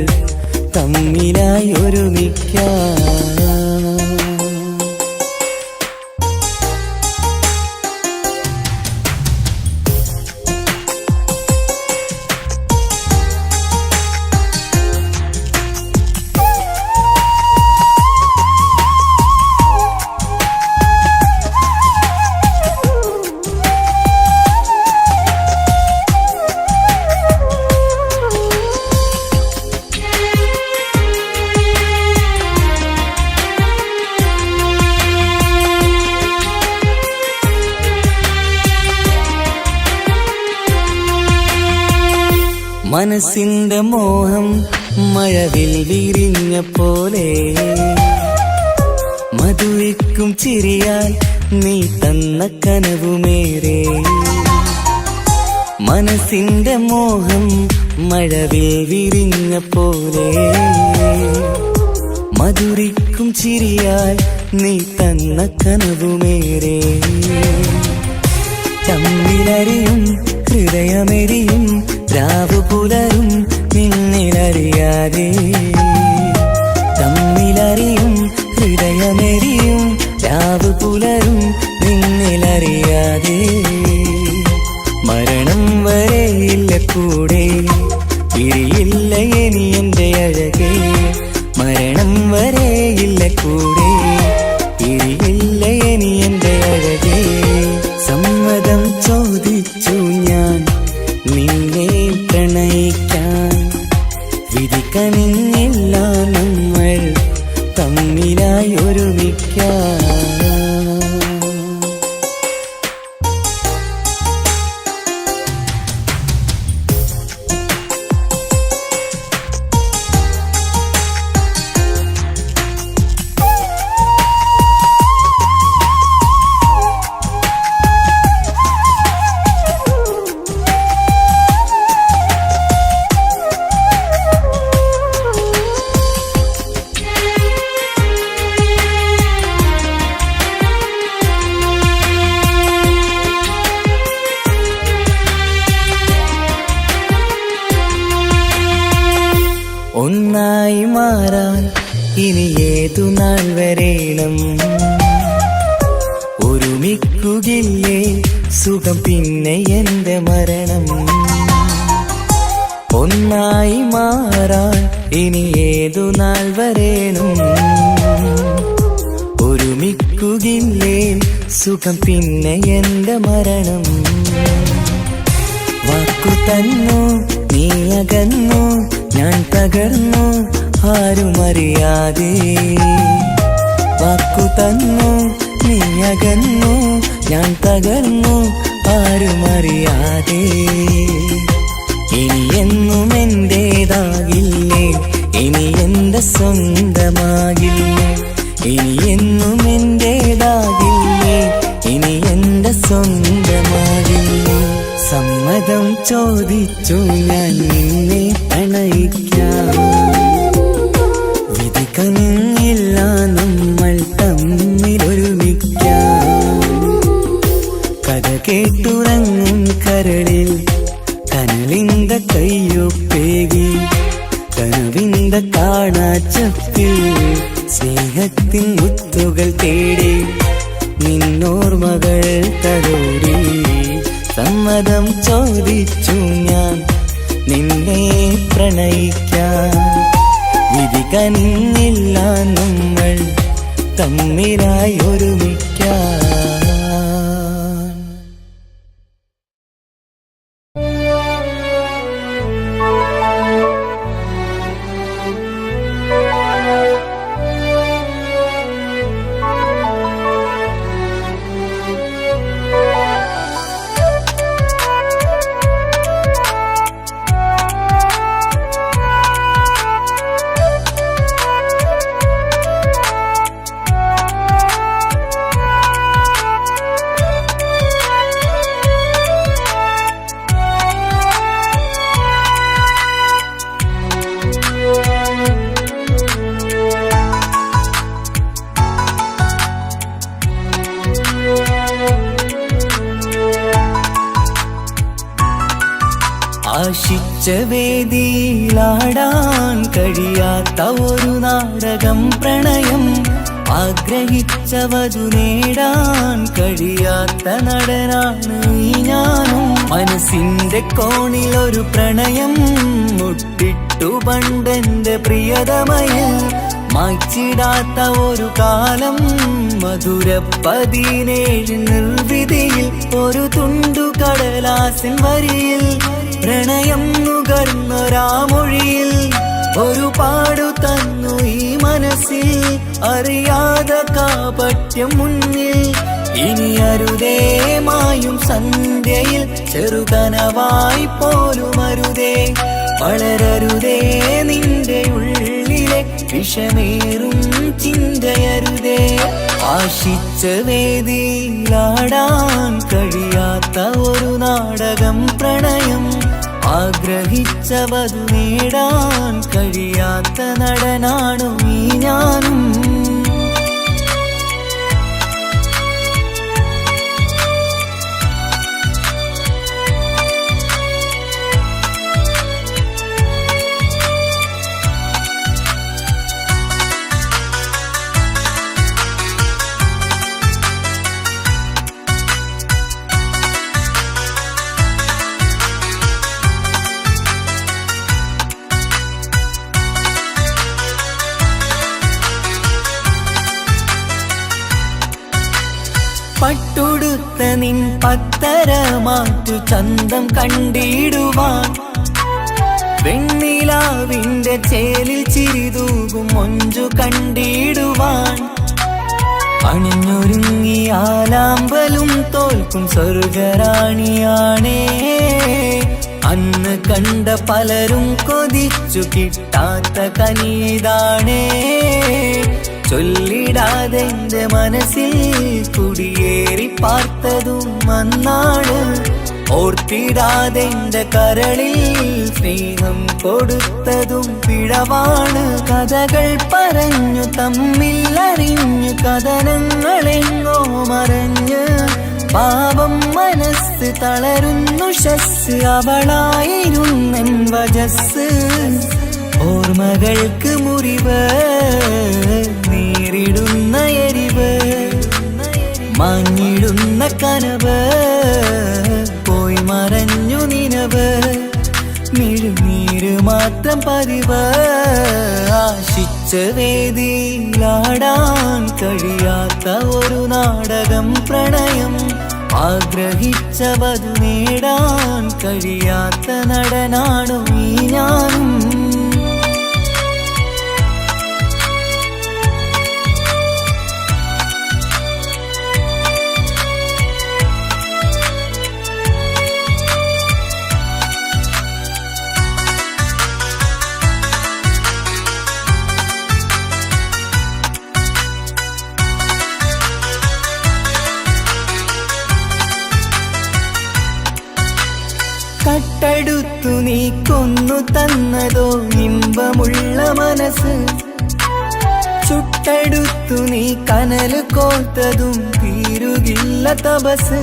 S2: തമ്മിലായി ഒരുമിക്കാം. മനസ്സിന്റെ മോഹം മഴവിൽ വിരിഞ്ഞ പോലെ മധുരിക്കും ചിരിയാൽ നീ തന്ന കനവുമേറെ. മനസ്സിന്റെ മോഹം മഴവിൽ വിരിഞ്ഞ പോലെ മധുരിക്കും ചിരിയാൽ നീ തന്ന കനവുമേറെ. തമ്മിലറിയും ഹൃദയമെരിയും രാവു പുലരും നിന്നിലറിയാതെ. തമ്മിലറിയും ഹൃദയമെരിയും രാവു പുലരും നിന്നിലറിയാതെ. മരണം വരെയില്ല കൂടെ പിരിയില്ല ഇനി എന്റെ അഴകേ. മരണം വരെയില്ല കൂടെ പിരിയില്ല ഇനി എന്റെ അഴകേ. സമ്മതം ചോദിച്ചു ഞാൻ നിന്നെ പ്രണയിക്കാൻ. വിധി കനിഞ്ഞില്ല നമ്മൾ തമ്മിലായി ഒരുമിക്കാൻ. ഒന്നായി മാറാൻ ഇനി ഏതു നാൾ വരേണം. ഒരുമിക്കുകയില്ലേ സുഖം പിന്നെ എന്റെ മരണം. ഒന്നായി മാറാൻ ഇനി ഏതു നാൾ വരേണം. ഒരുമിക്കുകയില്ലേ സുഖം പിന്നെ എന്റെ മരണം. വാക്കു തന്നു നീ അകന്നു ഞാൻ തകർന്നു ആരുമറിയാതെ. വാക്കു തന്നു നീ അകന്നു ഞാൻ തകർന്നു ആരുമറിയാതെ. ഇനി എന്നും എന്റേതാകില്ലേ ഇനി എന്റെ സ്വന്തമാകില്ലേ. ഇനി എന്നും എന്റേതാകില്ലേ ഇനി എന്റെ സ്വന്തമാകില്ലേ. സമ്മതം ചോദിച്ചു ഞാൻ നിന്നെ പ്രണയിക്കാം. വിധി കനിഞ്ഞില്ല നമ്മൾ തമ്മിലൊരുമിക്കാം. കഥ കേട്ടുറങ്ങും കരളിൽ കനലിന്ത കയ്യൊപ്പേകി. കനവിന്ത കാണാച്ചപ്പിൽ സ്നേഹത്തിൻ മുത്തുകൾ തേടി നിന്നോർമകൾ തലോടി. സമ്മതം ചോദിച്ചു ഞാൻ നിന്നെ പ്രണയിക്കാൻ. വിധി കനിഞ്ഞില്ല നമ്മൾ തമ്മിലായി ഒരുമിക്കാൻ. ആശിച്ച വേദിയിലാടാൻ കഴിയാത്ത ഒരു നാടകം പ്രണയം. ആഗ്രഹിച്ചവതു നേടാൻ കഴിയാത്ത നടനാണ് ഈ ഞാനും. മനസ്സിന്റെ കോണിലൊരു പ്രണയം മുട്ടിട്ടു പണ്ടെന്റെ പ്രിയതമയിൽ. മായ്ച്ചിടാത്ത ഒരു കാലം മധുര 17 നിർവൃതിയിൽ. ഒരു തുണ്ടു കടലാസിൻ വരിയിൽ പ്രണയം നുകർന്നൊരാമൊഴിയിൽ. ഒരു പാടു തന്നു ഈ മനസ്സിൽ അറിയാതെ കാപട്യം മുന്നിൽ. ഇനി അരുതേ മായും സന്ധ്യയിൽ ചെറുകനവായി പോലും അരുതേ വളരരുതേ നിന്റെ ഉള്ളിലെ വിഷമേറും ചിന്തയരുതേ. ആശിച്ച വേദിയിലാടാൻ കഴിയാത്ത ഒരു നാടകം പ്രണയം, ആഗ്രഹിച്ച വധു നേടാൻ കഴിയാത്ത നടനാണു നീ ഞാനും. പട്ടുടുത്ത നിൻ പത്തര മാറ്റു ചന്തം കണ്ടിടുവാൻ, വെണ്ണിലാവിന്റെ ചേലിൽ ചിരിതൂകും മൊഞ്ചു കണ്ടിടുവാൻ, അണിഞ്ഞൊരുങ്ങിയാലാമ്പലും തോൽക്കും സ്വർഗറാണിയാണേ. അന്ന് കണ്ട പലരും കൊതിച്ചു കിട്ടാത്ത കനിതാണേ. ചൊല്ലിടാതെ എന്റെ മനസ്സിൽ കുടിയേറി പാർത്തതും അന്നാണ്, ഓർത്തിടാതെ എന്റെ കരളിൽ സ്നേഹം കൊടുത്തതും പിഴവാണ്. കഥകൾ പറഞ്ഞു തമ്മിൽ അറിഞ്ഞു കഥനങ്ങളെങ്ങോ മറഞ്ഞ്, പാപം മനസ്സ് തളരുന്നു ഷസ്, അവളായിരുന്നെൻ വജസ്. ഓർമ്മകൾക്ക് മുറിവ് നേരിടുന്ന എരിവ്, മാഞ്ഞിടുന്ന കനവ് പോയി മറഞ്ഞു നിനവ്, മിഴുനീര് മാത്രം പതിവ്. ആശിച്ച വേദിയിലാടാൻ കഴിയാത്ത ഒരു നാടകം പ്രണയം, ആഗ്രഹിച്ച വധു നേടാൻ കഴിയാത്ത നടനാണു നീ ഞാനും. കട്ടെടുത്തു നീ കൊന്നു തന്നതോ ഇമ്പമുള്ള മനസ്സ്, ചുട്ടെടുത്തു നീ കനല് കോർത്തതും തീരുകില്ല തപസ്.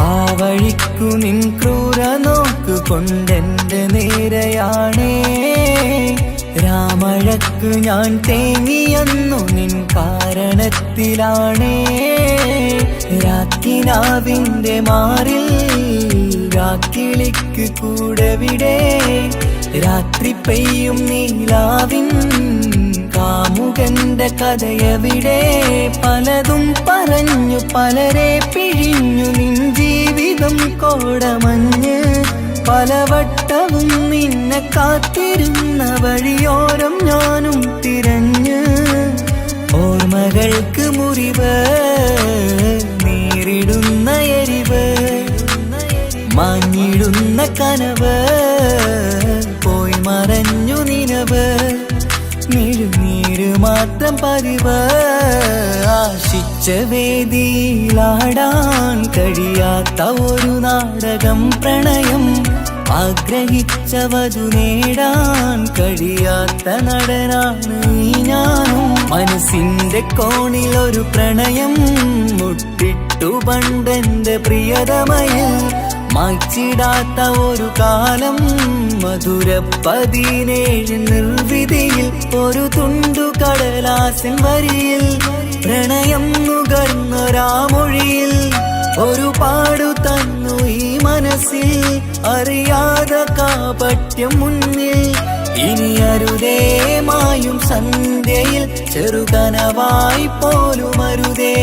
S2: ആ വഴിക്കു നിൻ ക്രൂര നോക്കു കൊണ്ടെന്റെ നേരെയാണേ, രാമഴക്കു ഞാൻ തേങ്ങിയെന്നു നിൻ കാരണത്തിലാണേ. രാക്കിനാവിന്റെ മാറിൽ രാക്കിളിക്ക് കൂടെവിടെ, രാത്രി പെയ്യും നീലാവിൻ കാമുകന്റെ കഥയവിടെ. പലതും പറഞ്ഞു പലരെ പിഴിഞ്ഞു നിൻ ജീവിതം കോടമഞ്ഞ്, പലവട്ടവും നിന്നെ കാത്തിരുന്ന വഴിയോരം ഞാനും തിരഞ്ഞ്. ഓർമ്മകൾക്ക് മുറിവ് നേരിടുന്ന എരിവ്, മാഞ്ഞിടുന്ന കനവ് പോയി മറഞ്ഞു നിനവ്, മിഴുനീര് മാത്രം പതിവ്. ആശിച്ച വേദിയിലാടാൻ കഴിയാത്ത ഒരു നാടകം പ്രണയം, ആഗ്രഹിച്ച വധു നേടാൻ കഴിയാത്ത നടനാണ് ഈ ഞാനും. മനസ്സിന്റെ കോണിൽ ഒരു പ്രണയം മുട്ടിട്ടു പണ്ടെന്റെ പ്രിയതമയിൽ, മായ്ച്ചിടാത്ത ഒരു കാലം മധുര 17 നിർവിധിയിൽ, ഒരു തുണ്ടു കടലാസിൻ വരിയിൽ പ്രണയം നുകർന്നൊരാമൊഴിയിൽ, ഒരു പാടു തന്നു ഈ മനസ്സിൽ അറിയാതെ കാപട്യം മുന്നിൽ. ഇനി അരുതേ മായും സന്ധ്യയിൽ ചെറുകനവായി പോലും അരുതേ,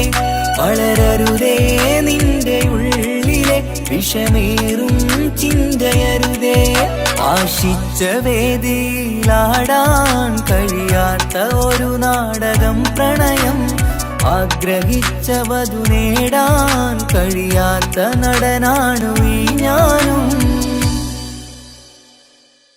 S2: വളരരുതേ നിന്റെ ഉള്ളിലെ വിഷമേറും ചിന്തയരുതേ. ആശിച്ച വേദിയിലാടാൻ കഴിയാത്ത ഒരു നാടകം പ്രണയം, ആഗ്രഹിച്ച വധു നേടാൻ കഴിയാത്ത നടനാണു ഈ ഞാനും.